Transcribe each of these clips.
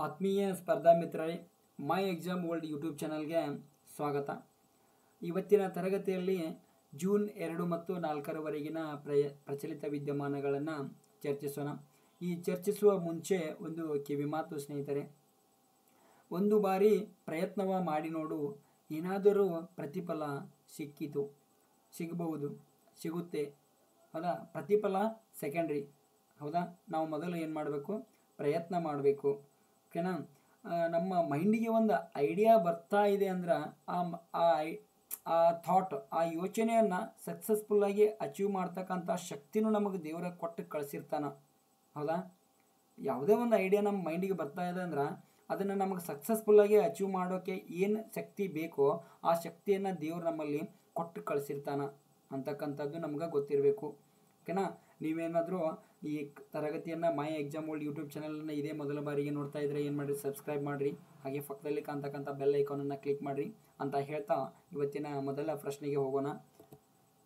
ಆತ್ಮೀಯ ಸ್ಪರ್ಧಾ ಮಿತ್ರರೇ, ಮೈ ಎಕ್ಸಾಮ್ ವರ್ಲ್ಡ್ ಯೂಟ್ಯೂಬ್ ಚಾನಲ್ಗೆ ಸ್ವಾಗತ. ಇವತ್ತಿನ ತರಗತಿಯಲ್ಲಿ ಜೂನ್ 2 ಮತ್ತು 4ರವರೆಗಿನ ಪ್ರಚಲಿತ ವಿದ್ಯಮಾನಗಳನ್ನು ಚರ್ಚಿಸೋಣ. ಈ ಚರ್ಚಿಸುವ ಮುಂಚೆ ಒಂದು ಕಿವಿಮಾತು ಸ್ನೇಹಿತರೆ. ಒಂದು ಬಾರಿ ಪ್ರಯತ್ನವ ಮಾಡಿ ನೋಡು, ಏನಾದರೂ ಪ್ರತಿಫಲ ಸಿಗಬಹುದು, ಸಿಗುತ್ತೆ. ಹೌದಾ? ಪ್ರತಿಫಲ ಸೆಕೆಂಡ್ರಿ. ಹೌದಾ? ನಾವು ಮೊದಲು ಏನು ಮಾಡಬೇಕು? ಪ್ರಯತ್ನ ಮಾಡಬೇಕು. ಓಕೆನಾ? ನಮ್ಮ ಮೈಂಡಿಗೆ ಒಂದು ಐಡಿಯಾ ಬರ್ತಾ ಇದೆ ಅಂದ್ರೆ ಆ ಥಾಟ್, ಆ ಯೋಚನೆಯನ್ನು ಸಕ್ಸಸ್ಫುಲ್ಲಾಗಿ ಅಚೀವ್ ಮಾಡ್ತಕ್ಕಂಥ ಶಕ್ತಿನೂ ನಮಗೆ ದೇವರ ಕೊಟ್ಟು ಕಳಿಸಿರ್ತಾನೆ. ಹೌದಾ? ಯಾವುದೇ ಒಂದು ಐಡಿಯಾ ನಮ್ಮ ಮೈಂಡಿಗೆ ಬರ್ತಾ ಇದೆ ಅಂದ್ರೆ ಅದನ್ನು ನಮಗೆ ಸಕ್ಸಸ್ಫುಲ್ಲಾಗಿ ಅಚೀವ್ ಮಾಡೋಕ್ಕೆ ಏನು ಶಕ್ತಿ ಬೇಕೋ ಆ ಶಕ್ತಿಯನ್ನು ದೇವರು ನಮ್ಮಲ್ಲಿ ಕೊಟ್ಟು ಕಳಿಸಿರ್ತಾನೆ ಅಂತಕ್ಕಂಥದ್ದು ನಮ್ಗೆ ಗೊತ್ತಿರಬೇಕು. ಓಕೆನಾ? ನೀವೇನಾದರೂ ಈ ತರಗತಿಯನ್ನು ಮೈ ಎಕ್ಸಾಮ್ ವರ್ಲ್ಡ್ ಯೂಟ್ಯೂಬ್ ಚಾನಲನ್ನು ಇದೇ ಮೊದಲ ಬಾರಿಗೆ ನೋಡ್ತಾ ಇದ್ದರೆ ಏನು ಮಾಡಿರಿ? ಸಬ್ಸ್ಕ್ರೈಬ್ ಮಾಡಿರಿ. ಹಾಗೆ ಪಕ್ಕದಲ್ಲಿ ಕಾಣ್ತಕ್ಕಂಥ ಬೆಲ್ ಐಕಾನನ್ನು ಕ್ಲಿಕ್ ಮಾಡಿರಿ ಅಂತ ಹೇಳ್ತಾ ಇವತ್ತಿನ ಮೊದಲ ಪ್ರಶ್ನೆಗೆ ಹೋಗೋಣ.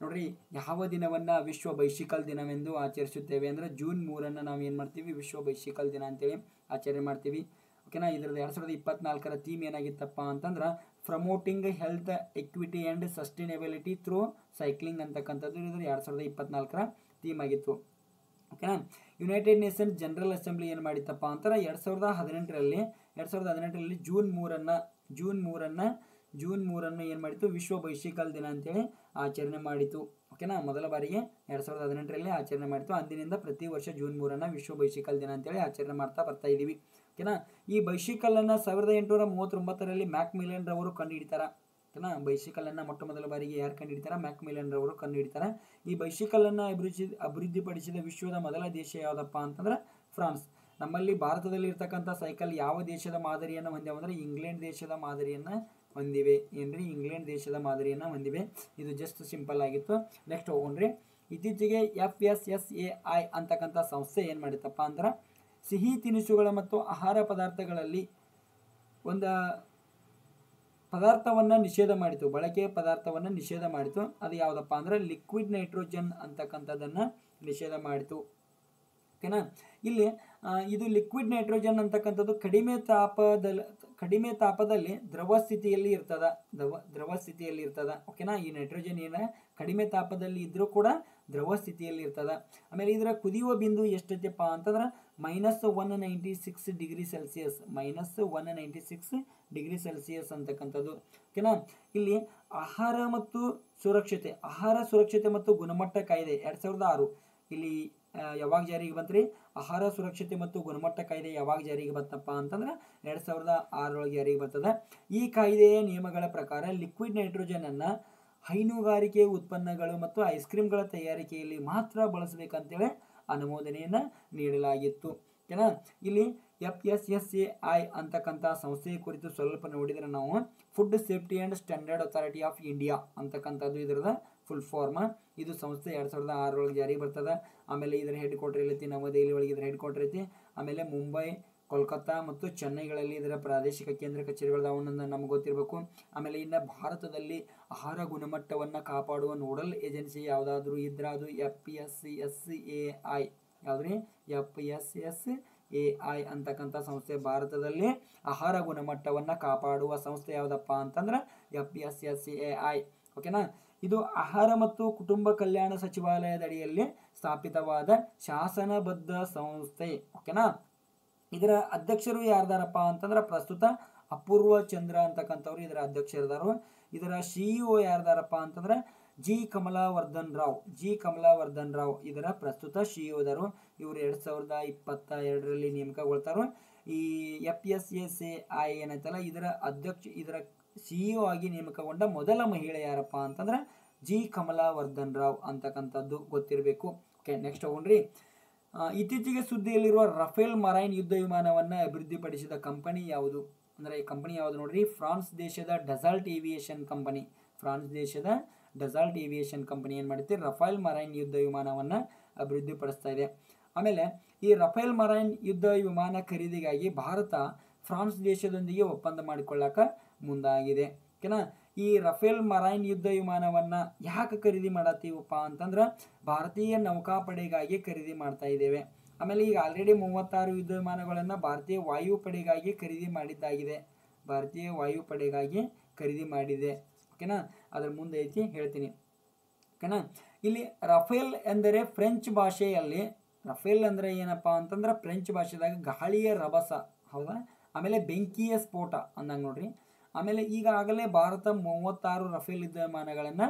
ನೋಡ್ರಿ, ಯಾವ ದಿನವನ್ನು ವಿಶ್ವ ಬೈಸಿಕಲ್ ದಿನವೆಂದು ಆಚರಿಸುತ್ತೇವೆ ಅಂದರೆ ಜೂನ್ 3 ನಾವು ಏನು ಮಾಡ್ತೀವಿ? ವಿಶ್ವ ಬೈಸಿಕಲ್ ದಿನ ಅಂತೇಳಿ ಆಚರಣೆ ಮಾಡ್ತೀವಿ. ಓಕೆನಾ? ಇದರದ್ದು 2024ರ ಥೀಮ್ ಏನಾಗಿತ್ತಪ್ಪ ಅಂತಂದ್ರೆ promoting health, equity and sustainability through cycling ಅಂತಕ್ಕಂಥದ್ದು ಇದ್ರ 2024ರ ಥೀಮ್ ಆಗಿತ್ತು. ಓಕೆನಾ? ಯುನೈಟೆಡ್ ನೇಷನ್ಸ್ ಜನರಲ್ ಅಸೆಂಬ್ಲಿ ಏನು ಮಾಡಿತ್ತಪ್ಪ ಅಂತಾರೆ 2018ರಲ್ಲಿ ಜೂನ್ 3 ಏನು ಮಾಡಿತ್ತು? ವಿಶ್ವ ಬೈಸಿಕಲ್ ದಿನ ಅಂತೇಳಿ ಆಚರಣೆ ಮಾಡಿತು. ಓಕೆನಾ? ಮೊದಲ ಬಾರಿಗೆ 2018ರಲ್ಲಿ ಆಚರಣೆ ಮಾಡಿತು. ಅಂದಿನಿಂದ ಪ್ರತಿ ವರ್ಷ ಜೂನ್ 3 ವಿಶ್ವ ಬೈಸಿಕಲ್ ದಿನ ಅಂತೇಳಿ ಆಚರಣೆ ಮಾಡ್ತಾ ಬರ್ತಾ ಇದ್ದೀವಿ. ಓಕೆನಾ? ಈ ಬೈಸಿಕಲನ್ನು 1839ರಲ್ಲಿ ಮ್ಯಾಕ್ಮಿಲನ್ ರವರು ಕಂಡುಹಿಡಿತಾರೆ. ಓಕೆನಾ? ಬೈಸಿಕಲನ್ನು ಮೊಟ್ಟ ಮೊದಲ ಬಾರಿಗೆ ಯಾರು ಕಂಡುಹಿಡಿತಾರೆ? ಮ್ಯಾಕ್ಮಿಲನ್ ರವರು ಕಂಡುಹಿಡಿತಾರೆ. ಈ ಬೈಸಿಕಲನ್ನು ಅಭಿವೃದ್ಧಿಪಡಿಸಿದ ವಿಶ್ವದ ಮೊದಲ ದೇಶ ಯಾವುದಪ್ಪ ಅಂತಂದ್ರೆ ಫ್ರಾನ್ಸ್. ನಮ್ಮಲ್ಲಿ ಭಾರತದಲ್ಲಿ ಇರ್ತಕ್ಕಂಥ ಸೈಕಲ್ ಯಾವ ದೇಶದ ಮಾದರಿಯನ್ನು ಹೊಂದಿವೆ ಅಂದರೆ ಇಂಗ್ಲೆಂಡ್ ದೇಶದ ಮಾದರಿಯನ್ನು ಹೊಂದಿವೆ. ಏನ್ರಿ? ಇಂಗ್ಲೆಂಡ್ ದೇಶದ ಮಾದರಿಯನ್ನು ಹೊಂದಿವೆ. ಇದು ಜಸ್ಟ್ ಸಿಂಪಲ್ ಆಗಿತ್ತು. ನೆಕ್ಸ್ಟ್ ಹೋಗೋಣ್ರಿ. ಇತ್ತೀಚೆಗೆ FSSAI ಅಂತಕ್ಕಂಥ ಸಂಸ್ಥೆ ಏನು ಮಾಡಿತ್ತಪ್ಪ ಅಂದ್ರೆ ಸಿಹಿ ತಿನಿಸುಗಳ ಮತ್ತು ಆಹಾರ ಪದಾರ್ಥಗಳಲ್ಲಿ ಒಂದು ಪದಾರ್ಥವನ್ನು ನಿಷೇಧ ಮಾಡಿತು, ಬಳಕೆಯ ಪದಾರ್ಥವನ್ನು ನಿಷೇಧ ಮಾಡಿತು. ಅದು ಯಾವುದಪ್ಪ ಅಂದ್ರೆ ಲಿಕ್ವಿಡ್ ನೈಟ್ರೋಜನ್ ಅಂತಕ್ಕಂಥದ್ದನ್ನು ನಿಷೇಧ ಮಾಡಿತು. ಓಕೆನಾ? ಇಲ್ಲಿ ಇದು ಲಿಕ್ವಿಡ್ ನೈಟ್ರೋಜನ್ ಅಂತಕ್ಕಂಥದ್ದು ಕಡಿಮೆ ತಾಪದಲ್ಲಿ ದ್ರವ ಸ್ಥಿತಿಯಲ್ಲಿ ಇರ್ತದ. ಓಕೆನಾ? ಈ ನೈಟ್ರೋಜನ್ ಏನ ಕಡಿಮೆ ತಾಪದಲ್ಲಿ ಇದ್ರೂ ಕೂಡ ದ್ರವ ಸ್ಥಿತಿಯಲ್ಲಿ ಇರ್ತದ. ಆಮೇಲೆ ಇದರ ಕುದಿಯುವ ಬಿಂದು ಎಷ್ಟೈತೆಪ್ಪ ಅಂತಂದ್ರೆ -196 ಡಿಗ್ರಿ ಸೆಲ್ಸಿಯಸ್, -196 ಡಿಗ್ರಿ ಸೆಲ್ಸಿಯಸ್ ಅಂತಕ್ಕಂಥದ್ದು. ಓಕೆನಾ? ಇಲ್ಲಿ ಆಹಾರ ಸುರಕ್ಷತೆ ಮತ್ತು ಗುಣಮಟ್ಟ ಕಾಯ್ದೆ 2006 ಇಲ್ಲಿ ಯಾವಾಗ ಜಾರಿಗೆ ಬಂತ್ರಿ? ಆಹಾರ ಸುರಕ್ಷತೆ ಮತ್ತು ಗುಣಮಟ್ಟ ಕಾಯ್ದೆ ಯಾವಾಗ ಜಾರಿಗೆ ಬಂತಪ್ಪ ಅಂತಂದ್ರೆ 2006 ಜಾರಿಗೆ ಬರ್ತದೆ. ಈ ಕಾಯ್ದೆಯ ನಿಯಮಗಳ ಪ್ರಕಾರ ಲಿಕ್ವಿಡ್ ನೈಟ್ರೋಜನ್ ಅನ್ನು ಹೈನುಗಾರಿಕೆ ಉತ್ಪನ್ನಗಳು ಮತ್ತು ಐಸ್ ಕ್ರೀಮ್ಗಳ ತಯಾರಿಕೆಯಲ್ಲಿ ಮಾತ್ರ ಬಳಸಬೇಕಂತೇಳಿ ಅನುಮೋದನೆಯನ್ನು ನೀಡಲಾಗಿತ್ತು. ಓಕೆನಾ? ಇಲ್ಲಿ FSSAI ಅಂತಕ್ಕಂಥ ಸಂಸ್ಥೆಯ ಕುರಿತು ಸ್ವಲ್ಪ ನೋಡಿದರೆ ನಾವು food safety and standard authority of India ಅಂತಕ್ಕಂಥದ್ದು ಇದರದ ಫುಲ್ ಫಾರ್ಮ್. ಇದು ಸಂಸ್ಥೆ 2006 ಜಾರಿಗೆ ಬರ್ತದೆ. ಆಮೇಲೆ ಇದರ ಹೆಡ್ ಕ್ವಾರ್ಟರ್ ಎಲ್ಲೈತಿ? ನವದೆಹಲಿ ಒಳಗೆ ಇದರ ಹೆಡ್ ಕ್ವಾರ್ಟರ್ ಐತಿ. ಆಮೇಲೆ ಮುಂಬೈ, ಕೋಲ್ಕತ್ತಾ ಮತ್ತು ಚೆನ್ನೈಗಳಲ್ಲಿ ಇದರ ಪ್ರಾದೇಶಿಕ ಕೇಂದ್ರ ಕಚೇರಿಗಳನ್ನ ನಮ್ಗೆ ಗೊತ್ತಿರಬೇಕು. ಆಮೇಲೆ ಇನ್ನು ಭಾರತದಲ್ಲಿ ಆಹಾರ ಗುಣಮಟ್ಟವನ್ನು ಕಾಪಾಡುವ ನೋಡಲ್ ಏಜೆನ್ಸಿ ಯಾವುದಾದ್ರೂ ಇದ್ರೆ ಅದು FSSAI. ಯಾವುದ್ರಿ? FSSAI ಅಂತಕ್ಕಂಥ ಸಂಸ್ಥೆ. ಭಾರತದಲ್ಲಿ ಆಹಾರ ಗುಣಮಟ್ಟವನ್ನು ಕಾಪಾಡುವ ಸಂಸ್ಥೆ ಯಾವುದಪ್ಪ ಅಂತಂದ್ರೆ FSSAI. ಓಕೆನಾ? ಇದು ಆಹಾರ ಮತ್ತು ಕುಟುಂಬ ಕಲ್ಯಾಣ ಸಚಿವಾಲಯದ ಅಡಿಯಲ್ಲಿ ಸ್ಥಾಪಿತವಾದ ಶಾಸನಬದ್ಧ ಸಂಸ್ಥೆ. ಓಕೆನಾ? ಇದರ ಅಧ್ಯಕ್ಷರು ಯಾರ್ದಾರಪ್ಪ ಅಂತಂದ್ರೆ ಪ್ರಸ್ತುತ ಅಪೂರ್ವ ಚಂದ್ರ ಅಂತಕ್ಕಂಥವ್ರು ಇದರ ಅಧ್ಯಕ್ಷರಿದಾರು. ಇದರ CEO ಯಾರ್ದಾರಪ್ಪ ಅಂತಂದ್ರೆ ಜಿ ಕಮಲಾವರ್ಧನ್ ರಾವ್ ಇದರ ಪ್ರಸ್ತುತ CEO ದಾರು. ಇವರು 2022ರಲ್ಲಿ ನೇಮಕಗೊಳ್ತಾರೋ. ಈ FSSAI ಏನೈತಲ್ಲ ಇದರ CEO ಆಗಿ ನೇಮಕಗೊಂಡ ಮೊದಲ ಮಹಿಳೆ ಯಾರಪ್ಪ ಅಂತಂದ್ರೆ ಜಿ ಕಮಲಾವರ್ಧನ್ ರಾವ್ ಅಂತಕ್ಕಂಥದ್ದು ಗೊತ್ತಿರಬೇಕು. ಓಕೆ, ನೆಕ್ಸ್ಟ್ ಹೋಗೋಣ್ರಿ. ಇತ್ತೀಚೆಗೆ ಸುದ್ದಿಯಲ್ಲಿರುವ ರಫೇಲ್ ಮರೈನ್ ಯುದ್ಧ ವಿಮಾನವನ್ನು ಅಭಿವೃದ್ಧಿಪಡಿಸಿದ ಕಂಪನಿ ಯಾವುದು ಅಂದರೆ ಈ ಕಂಪನಿ ಯಾವುದು ನೋಡ್ರಿ? ಫ್ರಾನ್ಸ್ ದೇಶದ ಡಸಾಲ್ಟ್ ಏವಿಯೇಷನ್ ಕಂಪನಿ ಏನು ಮಾಡುತ್ತೆ? ರಫೇಲ್ ಮರೈನ್ ಯುದ್ಧ ವಿಮಾನವನ್ನು ಅಭಿವೃದ್ಧಿಪಡಿಸ್ತಾ ಇದೆ. ಆಮೇಲೆ ಈ ರಫೇಲ್ ಮರೈನ್ ಯುದ್ಧ ವಿಮಾನ ಖರೀದಿಗಾಗಿ ಭಾರತ ಫ್ರಾನ್ಸ್ ದೇಶದೊಂದಿಗೆ ಒಪ್ಪಂದ ಮಾಡಿಕೊಳ್ಳಕ ಮುಂದಾಗಿದೆ. ಓಕೆನಾ? ಈ ರಫೇಲ್ ಮರೈನ್ ಯುದ್ಧ ವಿಮಾನವನ್ನು ಯಾಕೆ ಖರೀದಿ ಮಾಡತ್ತೀವಪ್ಪ ಅಂತಂದ್ರೆ ಭಾರತೀಯ ನೌಕಾಪಡೆಗಾಗಿ ಖರೀದಿ ಮಾಡ್ತಾ ಇದ್ದೇವೆ. ಆಮೇಲೆ ಈಗ ಆಲ್ರೆಡಿ 36 ಯುದ್ಧ ವಿಮಾನಗಳನ್ನು ಭಾರತೀಯ ವಾಯುಪಡೆಗಾಗಿ ಖರೀದಿ ಮಾಡಿದ್ದಾಗಿದೆ. ಭಾರತೀಯ ವಾಯುಪಡೆಗಾಗಿ ಖರೀದಿ ಮಾಡಿದೆ. ಓಕೆನಾ, ಅದ್ರ ಮುಂದೆ ಐತಿ ಹೇಳ್ತೀನಿ. ಓಕೆನಾ, ಇಲ್ಲಿ ರಫೇಲ್ ಎಂದರೆ ಫ್ರೆಂಚ್ ಭಾಷೆಯಲ್ಲಿ, ರಫೇಲ್ ಅಂದರೆ ಏನಪ್ಪ ಅಂತಂದ್ರೆ ಫ್ರೆಂಚ್ ಭಾಷೆದಾಗ ಗಾಳಿಯ ರಭಸ, ಹೌದಾ, ಆಮೇಲೆ ಬೆಂಕಿಯ ಸ್ಫೋಟ ಅಂದಂಗೆ ನೋಡ್ರಿ. ಆಮೇಲೆ ಈಗಾಗಲೇ ಭಾರತ 36 ರಫೇಲ್ ಯುದ್ಧ ವಿಮಾನಗಳನ್ನು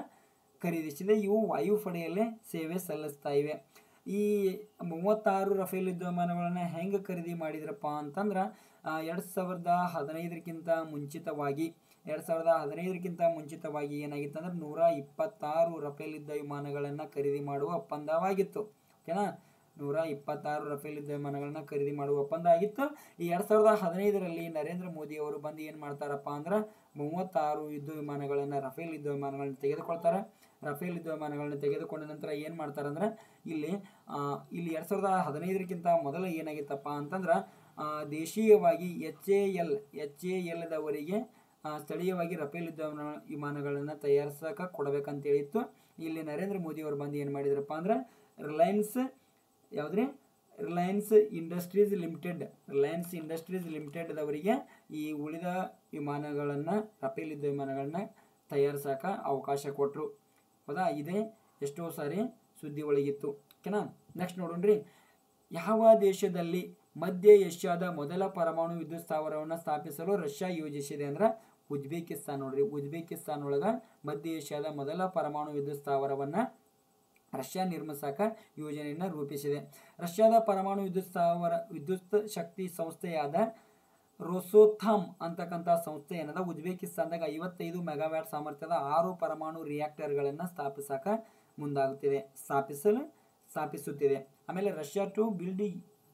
ಖರೀದಿಸಿದೆ. ಇವು ವಾಯುಪಡೆಯಲ್ಲೇ ಸೇವೆ ಸಲ್ಲಿಸ್ತಾ ಇವೆ. ಈ 36 ರಫೇಲ್ ಯುದ್ಧ ವಿಮಾನಗಳನ್ನು ಹೆಂಗೆ ಖರೀದಿ ಮಾಡಿದ್ರಪ್ಪ ಅಂತಂದ್ರೆ 2015ಕ್ಕಿಂತ ಮುಂಚಿತವಾಗಿ 2015ಕ್ಕಿಂತ ಮುಂಚಿತವಾಗಿ ಏನಾಗಿತ್ತು ಅಂದ್ರೆ 126 ರಫೇಲ್ ಯುದ್ಧ ವಿಮಾನಗಳನ್ನು ಖರೀದಿ ಮಾಡುವ ಒಪ್ಪಂದವಾಗಿತ್ತು. ಓಕೆನಾ, 126 ರಫೇಲ್ ಯುದ್ಧ ವಿಮಾನಗಳನ್ನ ಖರೀದಿ ಮಾಡುವ ಒಪ್ಪಂದ ಆಗಿತ್ತು. ಈ 2015ರಲ್ಲಿ ನರೇಂದ್ರ ಮೋದಿ ಅವರು ಬಂದು ಏನು ಮಾಡ್ತಾರಪ್ಪ ಅಂದ್ರೆ 36 ಯುದ್ಧ ವಿಮಾನಗಳನ್ನು, ರಫೇಲ್ ಯುದ್ಧ ವಿಮಾನಗಳನ್ನು ತೆಗೆದುಕೊಳ್ತಾರೆ. ರಫೇಲ್ ಯುದ್ಧ ವಿಮಾನಗಳನ್ನು ತೆಗೆದುಕೊಂಡ ನಂತರ ಏನು ಮಾಡ್ತಾರಂದ್ರೆ ಇಲ್ಲಿ 2015ಕ್ಕಿಂತ ಮೊದಲು ಏನಾಗಿತ್ತಪ್ಪ ಅಂತಂದ್ರೆ ದೇಶೀಯವಾಗಿ HAL ದವರಿಗೆ ಸ್ಥಳೀಯವಾಗಿ ರಫೇಲ್ ಯುದ್ಧ ವಿಮಾನಗಳನ್ನು ತಯಾರಿಸಕ್ಕೆ ಕೊಡಬೇಕಂತ ಹೇಳಿತ್ತು. ಇಲ್ಲಿ ನರೇಂದ್ರ ಮೋದಿ ಅವರು ಬಂದು ಏನು ಮಾಡಿದ್ರಪ್ಪ ಅಂದ್ರೆ ರಿಲಯನ್ಸ್ ಇಂಡಸ್ಟ್ರೀಸ್ ಲಿಮಿಟೆಡ್ದವರಿಗೆ ಈ ಉಳಿದ ವಿಮಾನಗಳನ್ನು, ರಫೇಲ್ ಯುದ್ಧ ವಿಮಾನಗಳನ್ನು ತಯಾರಿಸಕ್ಕೆ ಅವಕಾಶ ಕೊಟ್ಟರು. ಹೌದಾ, ಇದೇ ಎಷ್ಟೋ ಸಾರಿ ಸುದ್ದಿ ಒಳಗಿತ್ತು. ಓಕೆನಾ, ನೆಕ್ಸ್ಟ್ ನೋಡೋಣ್ರಿ. ಯಾವ ದೇಶದಲ್ಲಿ ಮಧ್ಯ ಏಷ್ಯಾದ ಮೊದಲ ಪರಮಾಣು ವಿದ್ಯುತ್ ಸ್ಥಾವರವನ್ನು ಸ್ಥಾಪಿಸಲು ರಷ್ಯಾ ಯೋಜಿಸಿದೆ ಅಂದ್ರೆ ಉಜ್ಬೇಕಿಸ್ತಾನ್. ನೋಡ್ರಿ, ಉಜ್ಬೇಕಿಸ್ತಾನ್ ಒಳಗೆ ಮಧ್ಯ ಏಷ್ಯಾದ ಮೊದಲ ಪರಮಾಣು ವಿದ್ಯುತ್ ಸ್ಥಾವರವನ್ನು ರಷ್ಯಾ ನಿರ್ಮಿಸಕ ಯೋಜನೆಯನ್ನು ರೂಪಿಸಿದೆ. ರಷ್ಯಾದ ಪರಮಾಣು ವಿದ್ಯುತ್ ಶಕ್ತಿ ಸಂಸ್ಥೆಯಾದ ರೋಸೋಥಾಮ್ ಅಂತಕ್ಕಂಥ ಸಂಸ್ಥೆ ಏನದ ಉಜ್ಬೇಕಿಸ್ತಾನದಾಗ 55 ಮೆಗಾವ್ಯಾಟ್ ಸಾಮರ್ಥ್ಯದ 6 ಪರಮಾಣು ರಿಯಾಕ್ಟರ್ಗಳನ್ನು ಸ್ಥಾಪಿಸುತ್ತಿದೆ. ಆಮೇಲೆ Russia to